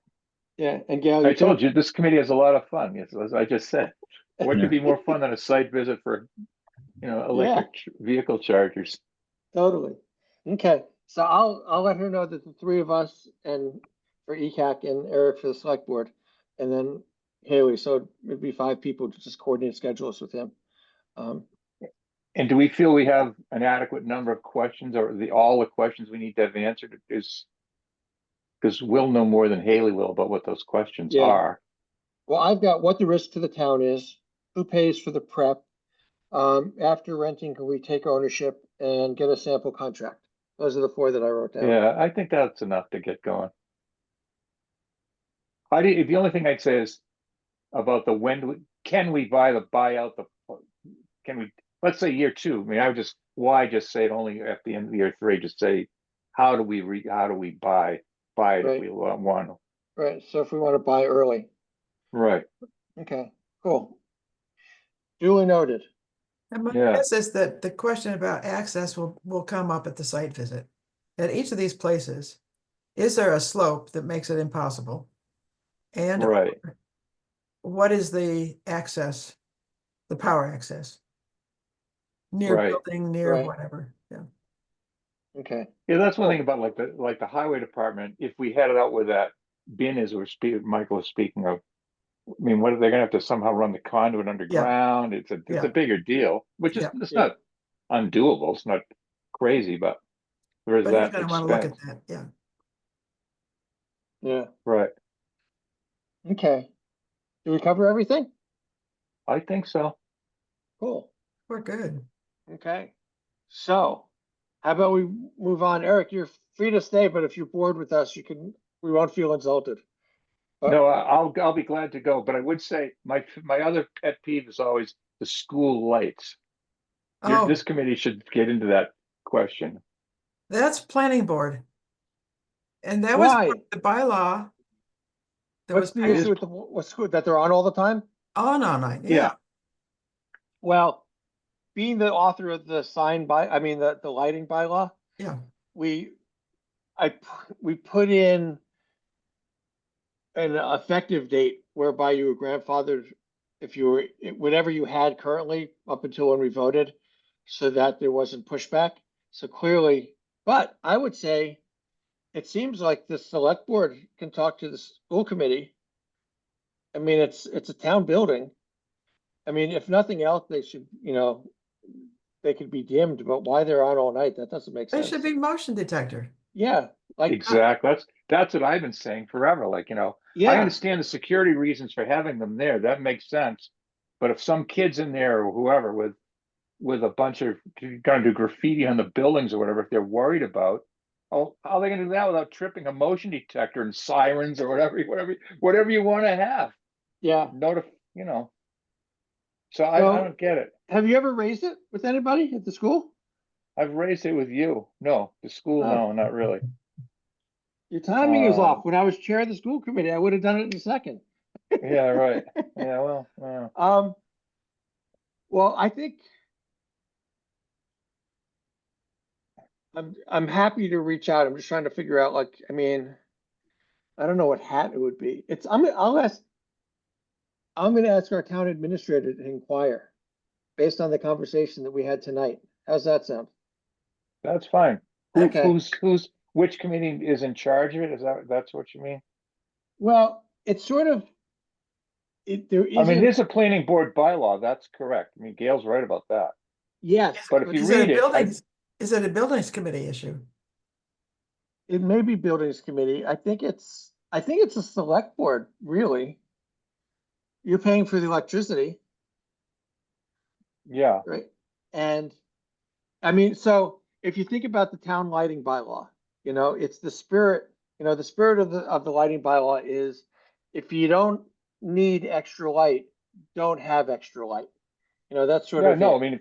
Yeah, and Gail, I you told too? you, this committee has a lot of fun. Yes, as I just said. What Yeah. could be more fun than a site visit for, Yeah, electric vehicle chargers? totally. Okay, so I'll let her know that the 3 of us and for ECAC and Eric for the select board, and then Haley, so it'd be 5 people to just coordinate schedules with him. And do we feel we have an adequate number of questions, or all the questions we need to have answered is? Because we'll know more than Haley will about what those questions Yeah. are. Well, I've got what the risk to the town is, who pays for the prep, after renting, can we take ownership and get a sample contract? Those are the 4 that I wrote down. Yeah, I think that's enough to get going. The only thing I'd say is about can we buy out can we, let's say year 2, I mean, why just say it only at the end of year 3, just say, how do we buy it if we want to? Right, so if we want to buy early. Right, Okay, cool. Duly noted. And my Yeah. guess is that the question about access will come up at the site visit. At each of these places, is there a slope that makes it impossible? And right. what is the access, the power access? Near Right. building, near Right. whatever, yeah. Okay, Yeah, that's one thing about like the highway department, if we had it out where that bin is, Michael was speaking of, I mean, what are they gonna have to somehow run the conduit underground? It's a Yeah. bigger deal, which is, Yeah. it's Yeah. not undoable, it's not crazy, but there is But he's that gonna wanna look at expense. that, yeah. yeah, Right, okay. Do we cover everything? I think so. Cool, We're good. okay. So, how about we move on? Eric, you're free to stay, but if you're bored with us, we won't feel insulted. But No, I'll be glad to go, but I would say my other pet peeve is always the school lights. Oh, This committee should get into that question. that's planning board. And that was why? the bylaw. That What's was the It is- issue with what's good, that they're on all the time? on all night, yeah. Yeah. Well, being the author of the the lighting bylaw, Yeah, we put in an effective date whereby you were grandfathered if you were, whatever you had currently up until when we voted, so that there wasn't pushback. So clearly, but I would say it seems like the select board can talk to the school committee. I mean, it's a town building. I mean, if nothing else, they should, they could be dimmed, but why they're on all night, that doesn't make they sense. should be motion detector. Yeah, like, Exactly. That's what I've been saying forever. Like, I yeah, understand the security reasons for having them there. That makes sense. But if some kid's in there or whoever with a bunch of gonna do graffiti on the buildings or whatever, if they're worried about, oh, how are they gonna do that without tripping a motion detector and sirens or whatever you want to have? yeah. So I So don't get it. have you ever raised it with anybody at the school? I've raised it with you. No, the school, Oh. no, not really. Your timing is off. When I was chair of the school committee, I would have done it in a second. Yeah, right. Yeah, well, yeah. Well, I think I'm happy to reach out. I'm just trying to figure out, like, I mean, I don't know what hat it would be. I'm gonna ask our town administrator to inquire based on the conversation that we had tonight. How's that sound? That's fine. Okay. Which committee is in charge of it? That's what you mean? Well, it's sort of, there I mean, isn't, there's a planning board bylaw. That's correct. I mean, Gail's right about that. Yes, But if you Is it read a it, is it a buildings committee issue? it may be buildings committee. I think it's a select board, really. You're paying for the electricity, yeah, right? And I mean, so if you think about the town lighting bylaw, it's the spirit, the spirit of the lighting bylaw is if you don't need extra light, don't have extra light. That's sort yeah, of no, I it. mean,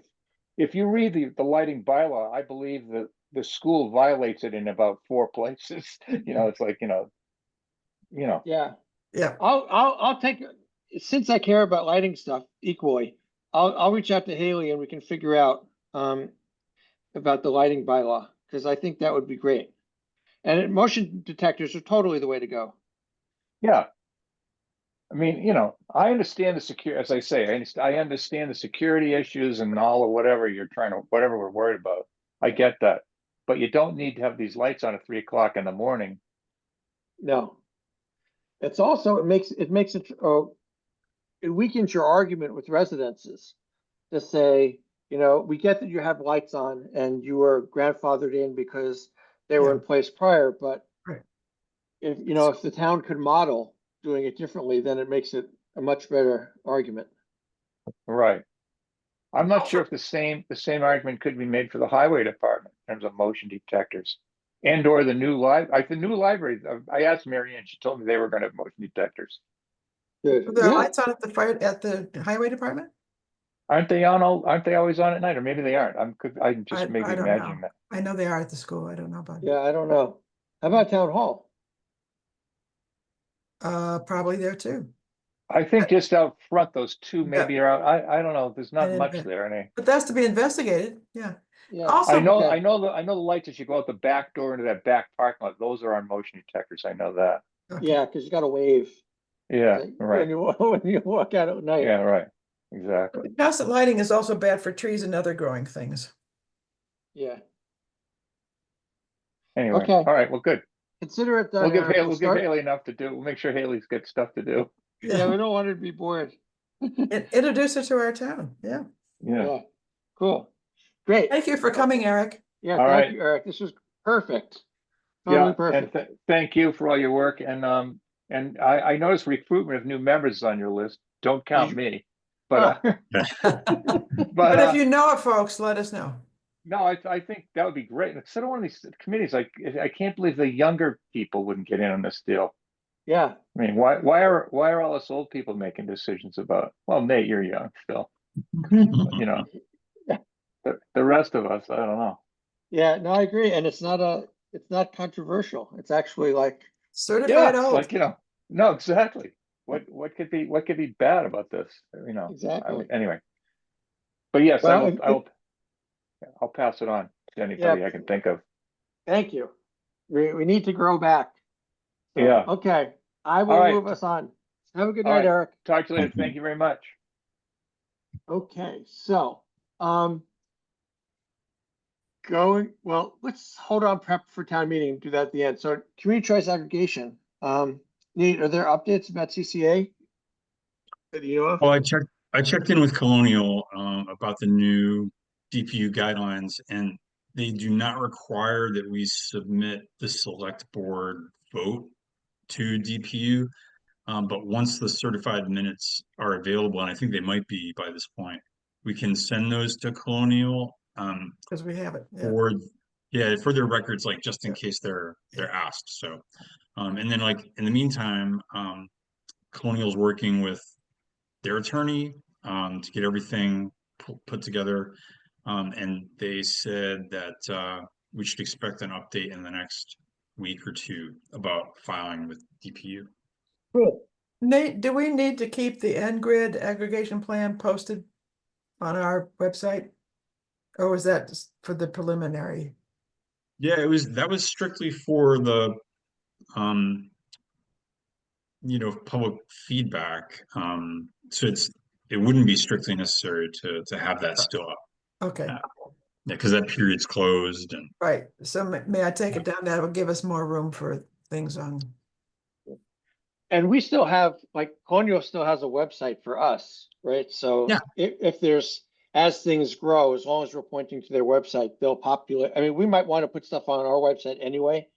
if you read the lighting bylaw, I believe that the school violates it in about 4 places. It's like, Yeah. Yeah. I'll take, since I care about lighting stuff equally, I'll reach out to Haley and we can figure out about the lighting bylaw, because I think that would be great. And motion detectors are totally the way to go. yeah. I mean, I understand as I say, I understand the security issues and all of whatever whatever we're worried about. I get that. But you don't need to have these lights on at 3 o'clock in the morning. No. It's also, it weakens your argument with residences to say, we get that you have lights on and you were grandfathered in because they were Yeah. in place prior, but Right. if the town could model doing it differently, then it makes it a much better argument. Right. I'm not sure if the same argument could be made for the highway department in terms of motion detectors and or the new library. I asked Mary Ann, she told me they were going to have motion detectors. Good. There are Yeah. lights on at the highway department? Aren't they always on at night, or maybe they aren't? I'm just maybe I don't imagining know. that. I know they are at the school. I don't know about it. Yeah, I don't know. How about town hall? Probably there too. I think just out front, those two Yeah. maybe are out. I don't know. There's not And much then- there. And But that's to be investigated. Yeah. Yeah. Also, Okay. I know the lights as you go out the back door into that back parking lot. Those are on motion detectors. I know that. okay. Yeah, because you got to wave Yeah, right. when you walk out at night. Yeah, right. Exactly. Constant lighting is also bad for trees and other growing things. Yeah. Anyway, Okay. all right. Well, good. Consider it done, Eric. We'll give Haley enough to do. We'll make sure Haley's got stuff to do. Yeah, we don't want her to be bored. Introduce her to our town. Yeah. Yeah. Yeah. Cool. Great. Thank you for coming, Eric. Yeah, All thank right. you, Eric. This was perfect. Totally Yeah, perfect. and thank you for all your work. And I noticed recruitment of new members is on your list. Don't count You- me, but But if you know it, folks, let us know. no, I think that would be great. Instead of one of these committees, I can't believe the younger people wouldn't get in on this deal. Yeah. I mean, why are all us old people making decisions about? Well, Nate, you're young still. You know, the rest of us, I don't know. Yeah, no, I agree. And it's not controversial. It's actually like, Certified Yeah, old. like no, exactly. What could be bad about this? exactly. Anyway. But yes, Well, I'll pass it on to anybody I can think of. thank you. We need to grow back. So, Yeah. okay. I All will right. move us on. Have a good All night, right. Eric. Talk to you later. Thank you. Thank you very much. Okay, so let's hold on prep for town meeting and do that at the end. So community choice aggregation. Nate, are there updates about CCA that you know of? Well, I checked in with Colonial about the new DPU guidelines, and they do not require that we submit the select board vote to DPU. But once the certified minutes are available, and I think they might be by this point, we can send those to Colonial Because we have it. Yeah. for their records, like just in Yeah. case they're asked. So, and then like in the meantime, Colonial's working with their attorney to get everything put together, and they said that we should expect an update in the next week or two about filing with DPU. Cool. Nate, do we need to keep the N-Grid aggregation plan posted on our website? Or was that just for the preliminary? Yeah, that was strictly for the public feedback. So it wouldn't be strictly necessary to have that still up. Okay, Yeah, because that period's closed and right. So may I take it down? That will give us more room for things on. And we still have, like, Colonial still has a website for us, right? So Yeah. if there's as things grow, as long as we're pointing to their website, they'll populate. I mean, we might want to put stuff on our website anyway,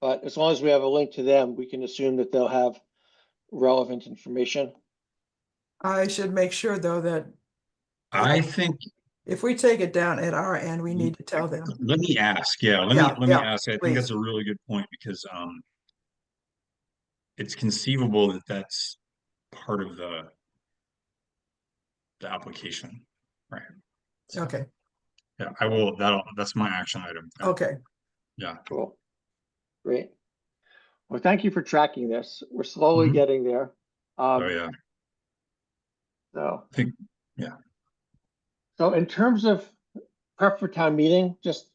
but as long as we have a link to them, we can assume that they'll have relevant information. I should make sure though that I think, if we take it down at our end, we need to tell them. let me ask, yeah, let Yeah, me ask. I think that's please. a really good point because it's conceivable that that's part of the application, right? So, Okay, yeah, that's my action item. okay. Yeah. Cool. Great. Well, thank you for tracking this. We're slowly Mhm. getting there. Oh, yeah. So, I think, yeah. so in terms of prep for town meeting, just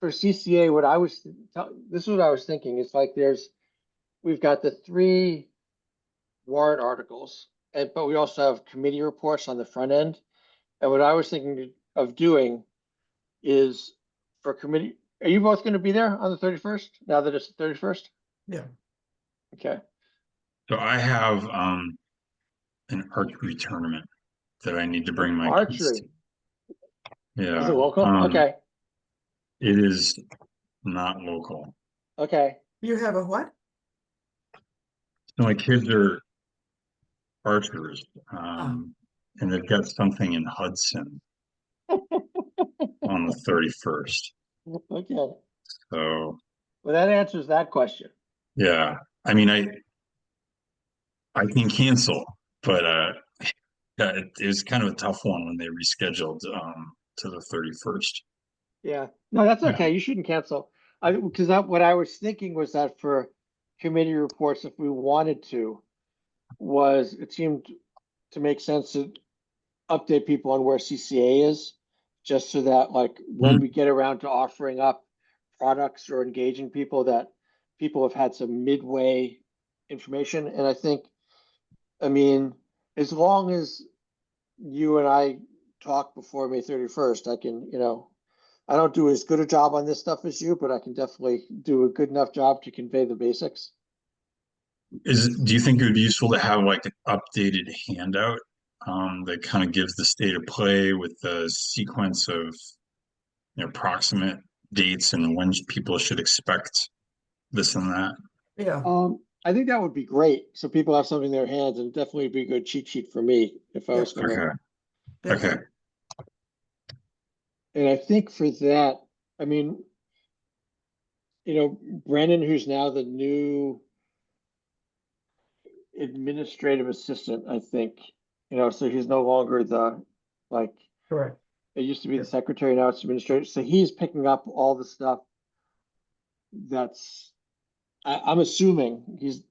for CCA, this is what I was thinking. It's like we've got the 3 warrant articles, but we also have committee reports on the front end. And what I was thinking of doing is for committee, are you both going to be there on the 31st, now that it's the 31st? Yeah. Okay. So I have an archery tournament that I need to bring my kids Archery. to. Is it Yeah. local? Okay. It is not local. Okay. You have a what? So my kids are archers, Ah. and they've got something in Hudson on the 31st. Okay. So Well, that answers that question. yeah, I mean, I can cancel, but yeah, it was kind of a tough one when they rescheduled to the 31st. Yeah. No, that's Yeah. okay. You shouldn't cancel. Because what I was thinking was that for committee reports, if we wanted to, it seemed to make sense to update people on where CCA is, just so that like when Mm. we get around to offering up products or engaging people, that people have had some midway information. And I think, I mean, as long as you and I talk before May 31st, I can, I don't do as good a job on this stuff as you, but I can definitely do a good enough job to convey the basics. Do you think it would be useful to have like an updated handout that kind of gives the state of play with the sequence of approximate dates and when people should expect this and that? Yeah. I think that would be great. So people have something in their hands, and definitely be a good cheat sheet for me if I Yeah. was gonna. Okay. Yeah. Okay. And I think for that, I mean, Brennan, who's now the new administrative assistant, I think, so he's no longer like, Correct. it used to be Yeah. the secretary, now it's administrator. So he's picking up all the stuff I'm assuming he's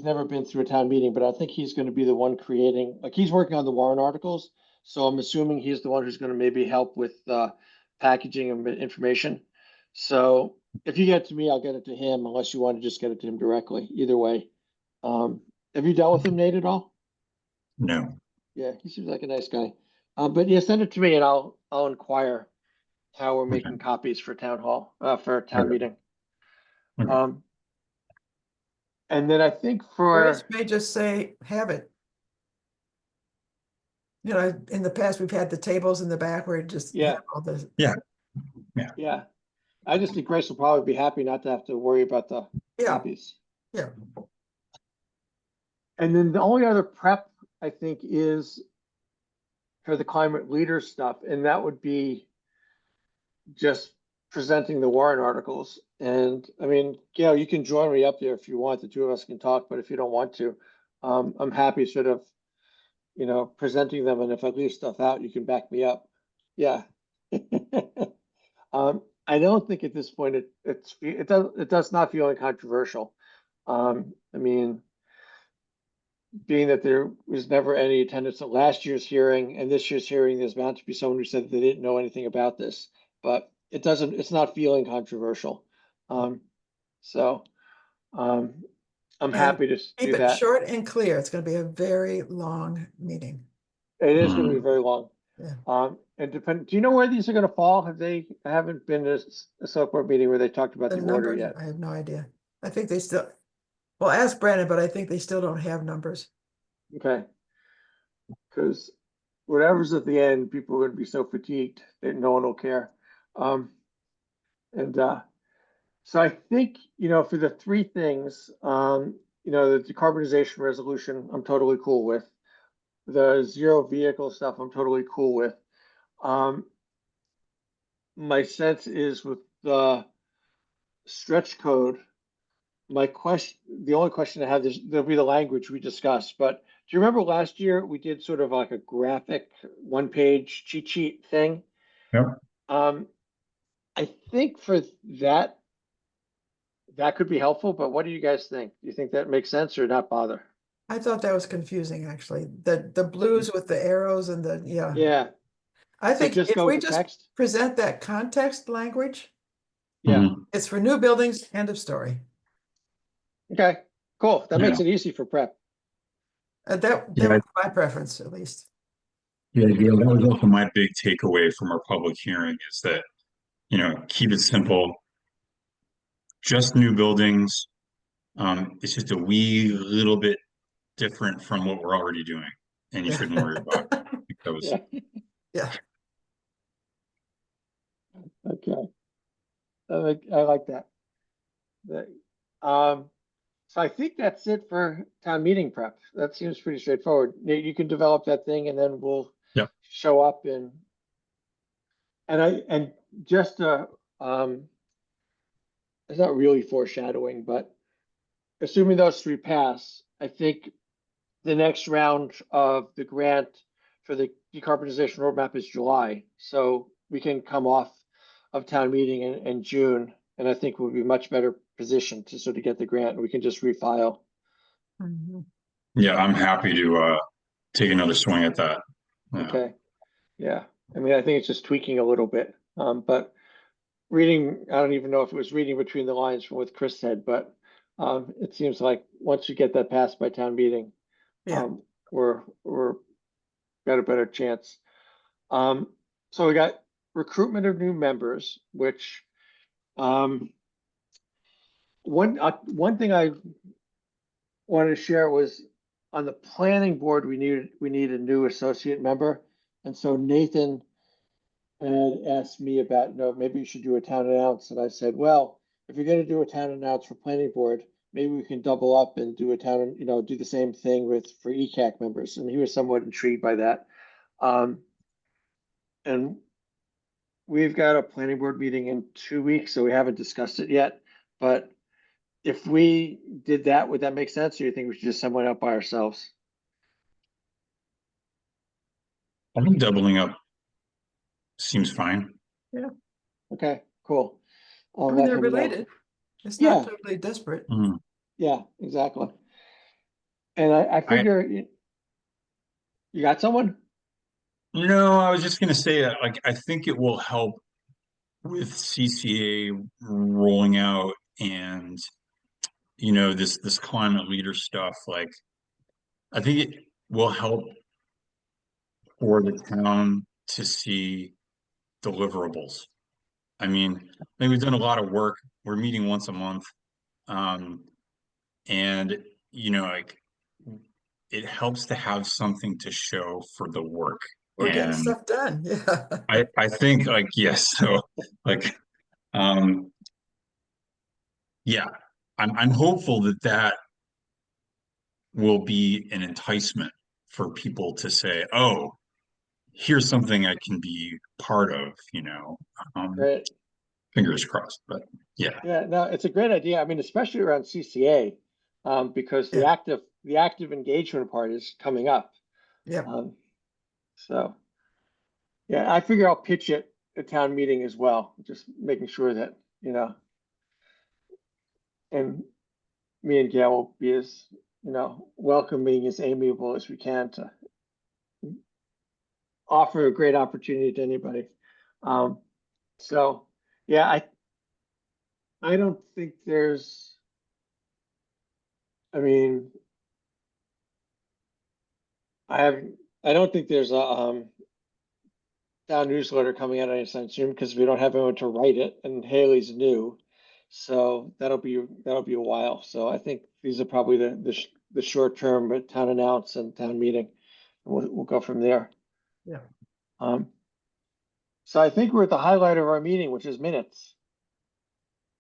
never been through a town meeting, but I think he's going to be the one creating, like he's working on the warrant articles. So I'm assuming he's the one who's going to maybe help with packaging of information. So if you get it to me, I'll get it to him, unless you want to just get it to him directly. Either way. Have you dealt with him, Nate, at all? No. Yeah, he seems like a nice guy. But yeah, send it to me and I'll inquire how we're Okay. making copies for town hall, for town Okay. meeting. Okay. And then I think Grace for, may just say, have it. In the past, we've had the tables in the back where it just Yeah. have all the, yeah, I just think Grace will probably be happy not to have to worry about the yeah, copies. yeah. And then the only other prep I think is for the climate leader stuff, and that would be just presenting the warrant articles. And I mean, Gail, you can join me up there if you want. The 2 of us can talk, but if you don't want to, I'm happy sort of, presenting them. And if I leave stuff out, you can back me up. Yeah. I don't think at this point it does not feel controversial. I mean, being that there was never any attendance at last year's hearing and this year's hearing, there's bound to be someone who said that they didn't know anything about this, but it's not feeling controversial. So I'm And happy to keep do it that. short and clear. It's going to be a very long meeting. It is going to be very long. Yeah. And do you know where these are going to fall? I haven't been to a select board meeting where they talked about The the order numbers, yet. I have no idea. I think they still, well, ask Brandon, but I think they still don't have numbers. Okay. Because whatever's at the end, people are gonna be so fatigued that no one will care. And so I think, for the three things, the decarbonization resolution, I'm totally cool with. The zero vehicle stuff, I'm totally cool with. My sense is with the stretch code, the only question I have is there'll be the language we discussed, but do you remember last year we did sort of like a graphic one-page cheat sheet thing? Yep. I think for that could be helpful, but what do you guys think? Do you think that makes sense or not bother? I thought that was confusing, actually. The blues with the arrows and yeah. Yeah, I so think just if go we with the just text. present that context language, Yeah, Mhm. it's for new buildings, end of story. okay, cool. That makes Yeah. it easy for prep. That Yeah. was my preference, at least. Yeah, that was also my big takeaway from our public hearing is that, keep it simple, just new buildings. It's just a wee little bit different from what we're already doing, and you shouldn't worry about it. I think that was, Yeah, Yeah. okay. I like that. The- Um, so I think that's it for town meeting prep. That seems pretty straightforward. Nate, you can develop that thing and then we'll Yep. show up and just it's not really foreshadowing, but assuming those three pass, I think the next round of the grant for the decarbonization roadmap is July. So we can come off of town meeting in June, and I think we'll be much better positioned to sort of get the grant, and we can just refile. Mhm. yeah, I'm happy to take another swing at that. Yeah. Okay, yeah. I mean, I think it's just tweaking a little bit, but reading, I don't even know if it was reading between the lines from what Chris said, but it seems like once you get that passed by town meeting, Yeah. we're got a better chance. So we got recruitment of new members, which one thing I wanted to share was on the planning board we need a new associate member, and so Nathan had asked me about, maybe you should do a town announce, and I said, well, if you're going to do a town announce for planning board, maybe we can double up and do a town, do the same thing for ECAC members, and he was somewhat intrigued by that. And we've got a planning board meeting in 2 weeks, so we haven't discussed it yet. But if we did that, would that make sense? Or you think we should just send one out by ourselves? I think doubling up seems fine. Okay, cool. I'll I mean, let they're him know. related. It's Yeah. not totally disparate. Mm. Yeah, exactly. And I figure you got someone? No, I was just going to say that, like, I think it will help with CCA rolling out and, this climate leader stuff. Like, I think it will help for the town to see deliverables. I mean, we've done a lot of work. We're meeting once a month. Um, and, like, it helps to have something to show for the work. We're getting And stuff done. Yeah. I think, like, yes, so like, um, yeah, I'm hopeful that will be an enticement for people to say, oh, here's something I can be part of. Um, Right. fingers crossed, but yeah. Yeah, no, it's a great idea. I mean, especially around CCA, because the Yeah. active engagement part is coming up. Yeah. So yeah, I figure I'll pitch it at town meeting as well, just making sure that, and me and Gail will be as, welcoming, as amiable as we can to offer a great opportunity to anybody. So yeah, I don't think I mean, I don't think there's a town newsletter coming out anytime soon because we don't have anyone to write it, and Haley's new, so that'll be a while. So I think these are probably the short term, but town announce and town meeting. We'll go from there. Yeah. So I think we're at the highlight of our meeting, which is minutes.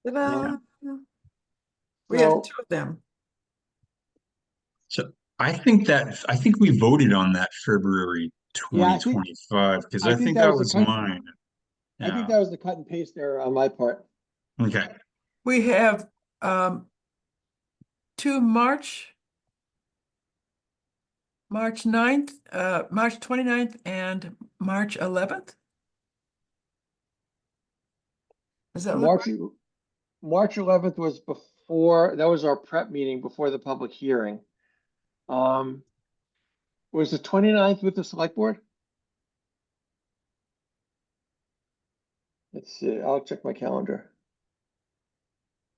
Ta-da! We have So, 2 of them. So I think we voted on that February yeah, 2025 because I I think think that that was the was cut. mine. I think Yeah. that was the cut and paste error on my part. Okay. We have 2 March 9th, March 29th and March 11th. Does that look March, right? March 11th was before, that was our prep meeting before the public hearing. Was the 29th with the select board? Let's see, I'll check my calendar.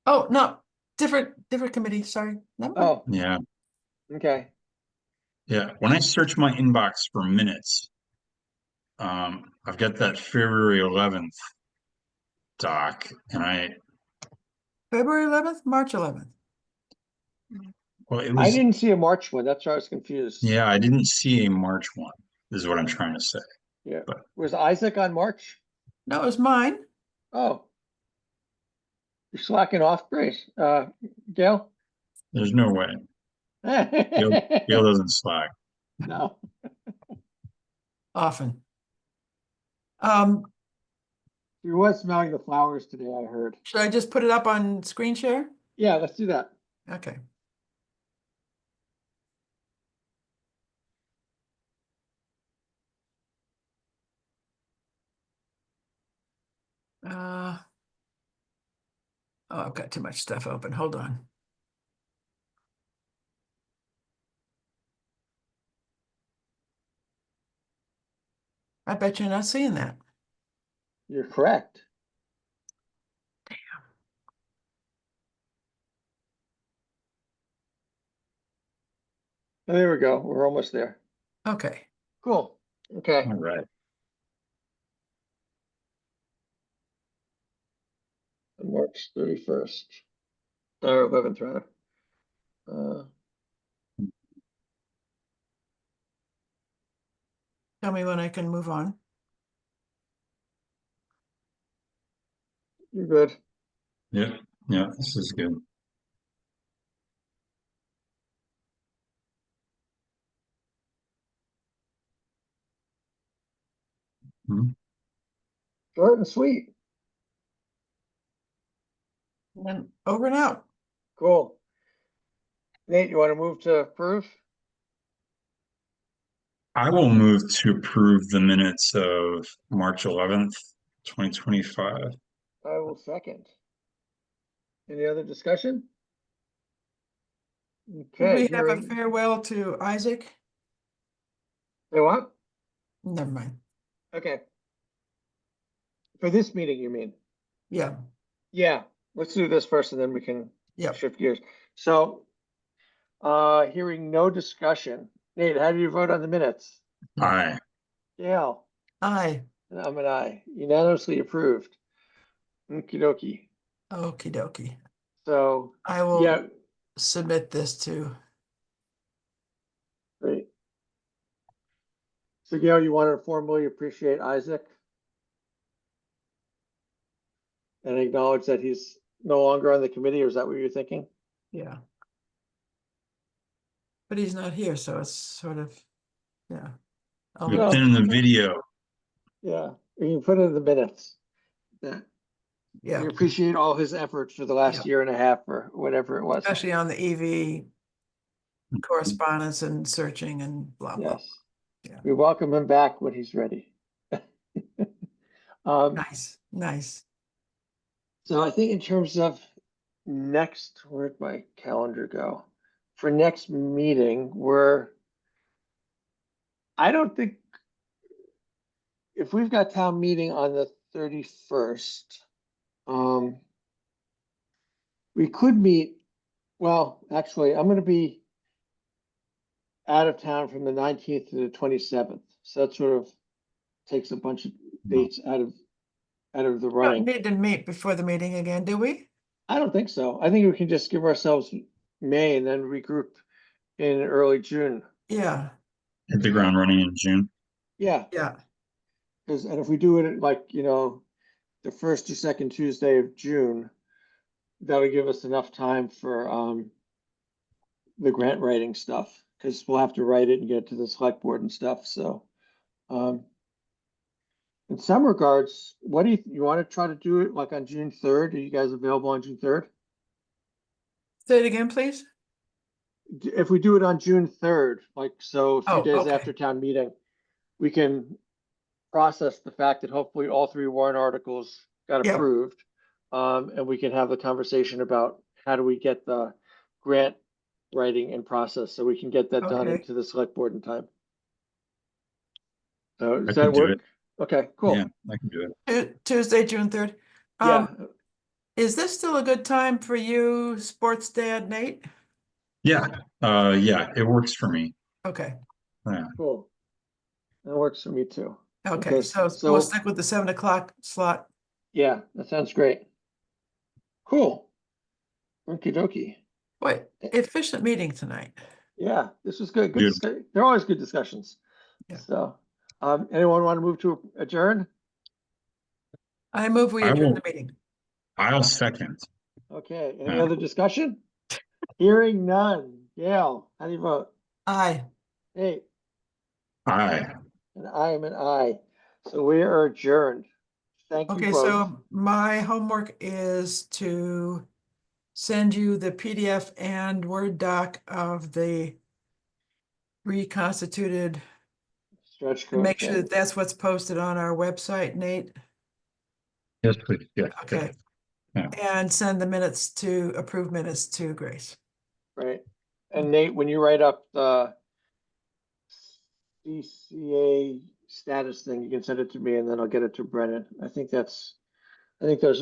Oh, no, different committee, sorry. Never mind. Oh, Yeah. okay. Yeah. When I search my inbox for minutes, I've got that February 11th doc, and February 11th, March 11th. well, it I was, didn't see a March one. That's why I was confused. yeah, I didn't see a March one, is what I'm trying to say. Yeah. But Was Isaac on March? No, it was mine. Oh, you're slacking off, Grace. Gail? there's no way. Gail doesn't slack. No. Often. He was smelling the flowers today, I heard. Should I just put it up on screen share? Yeah, let's do that. Okay. Oh, I've got too much stuff open. Hold on. I bet you're not seeing that. You're correct. Oh, there we go. We're almost there. Okay. Cool. Okay. All right. March 31st. Or 11th, rather. Tell me when I can move on. You're good. Yeah. Yeah. This is good. Hmm. Short and sweet. And then over and out. Cool. Nate, you want to move to approve? I will move to approve the minutes of March 11th, 2025. I will second. Any other discussion? Did Okay, we have a hearing. farewell to Isaac? You what? Never mind. Okay. For this meeting, you mean? Yeah. Yeah, let's do this first and then we can Yep. shift gears. So, hearing no discussion. Nate, how do you vote on the minutes? Aye. Yeah, Aye. and I'm an aye. Unanimously approved. Okie dokie. Okie dokie. So, I will yeah, submit this to. great. So Gail, you want to formally appreciate Isaac? And acknowledge that he's no longer on the committee, or is that what you're thinking? Yeah. But he's not here, so it's sort of, yeah. I'll We've No. been in the video. Yeah, we can put it in the minutes. That Yeah, we appreciate all his efforts for the last Yeah. year and a half or whatever it was. especially on the EV correspondence and searching and blah, blah. Yes. Yeah. We welcome him back when he's ready. Nice, nice. So I think in terms of next, where'd my calendar go? For next meeting, I don't think, if we've got town meeting on the 31st, we could meet, well, actually, I'm gonna be out of town from the 19th to the 27th. So that sort of takes a bunch of dates out of the We don't running. need to meet before the meeting again, do we? I don't think so. I think we can just give ourselves May and then regroup in early June. Yeah, Hit the ground running in June. Yeah, Yeah, because, and if we do it at like, the first or second Tuesday of June, that'll give us enough time for, the grant writing stuff, because we'll have to write it and get it to the select board and stuff, so. Um, in some regards, what do you want to try to do it like on June 3rd? Are you guys available on June 3rd? say it again, please. If we do it on June 3rd, like, so a few Oh, days okay. after town meeting, we can process the fact that hopefully all three warrant articles got Yep. approved. And we can have the conversation about how do we get the grant writing in process so we can get that done Okay. into the select board in time. So I does could that do work? it. Okay, cool. Yeah, I can do it. Tuesday, June 3rd. Yeah, Is this still a good time for you, sports dad Nate? Yeah, yeah, it works for me. Okay, Yeah. cool. That works for me too. okay, so we'll stick with the 7 o'clock slot. Yeah, that sounds great. Cool. Okie dokie. Boy, efficient meeting tonight. Yeah, this was good. Good. Beautiful. They're always good discussions. Yeah. So, anyone want to move to adjourn? I move we I adjourn will- the meeting. I'll second. Okay, any Yeah. other discussion? Hearing none. Gail, how do you vote? Aye. Hey, Aye. and I am an aye. So we are adjourned. Thank you Okay, both. so my homework is to send you the PDF and Word doc of the reconstituted, Stretch and code make sure thing. that that's what's posted on our website, Nate. Yes, please. Yeah. Okay. Yeah. And send the minutes to, approve minutes to Grace. Right. And Nate, when you write up the CCA status thing, you can send it to me and then I'll get it to Brennan. I think those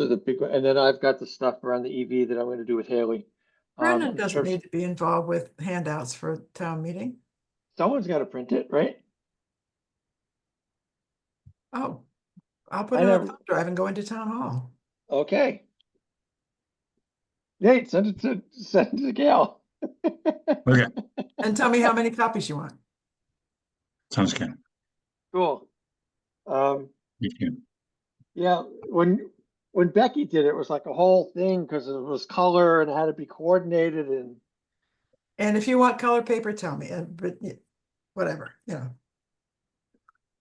are the big, and then I've got the stuff around the EV that I'm going to do with Haley. Brendan I'm doesn't sure need to be involved with handouts for town meeting. someone's got to print it, right? Oh, I'll put I it on a never, thumb drive and go into town hall. okay. Nate, send it to Gail. Okay, And tell me how many copies you want. sounds good. Cool. You can. Yeah, when Becky did it, it was like a whole thing because it was color and it had to be coordinated and And if you want color paper, tell me, but whatever,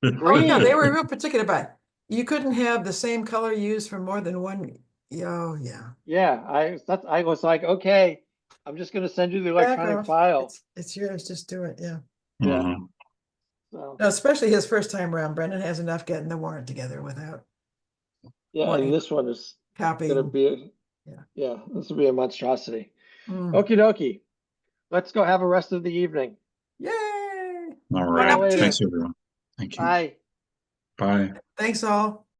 Oh, yeah, they were real particular about it. You couldn't have the same color used for more than one. Oh, yeah. yeah, I was like, okay, I'm just gonna send you the Back electronic off. file. It's yours, just do it, yeah. Yeah. Mhm. So, No, especially his first time around. Brendan has enough getting the warrant together without yeah, wanting and this one is gonna copying. be, Yeah. yeah, this will be a monstrosity. Mm. Okie dokie. Let's go have a rest of the evening. Yay! All Bon right. appetit. Thanks, everyone. Thank you. Bye. Bye. Thanks all.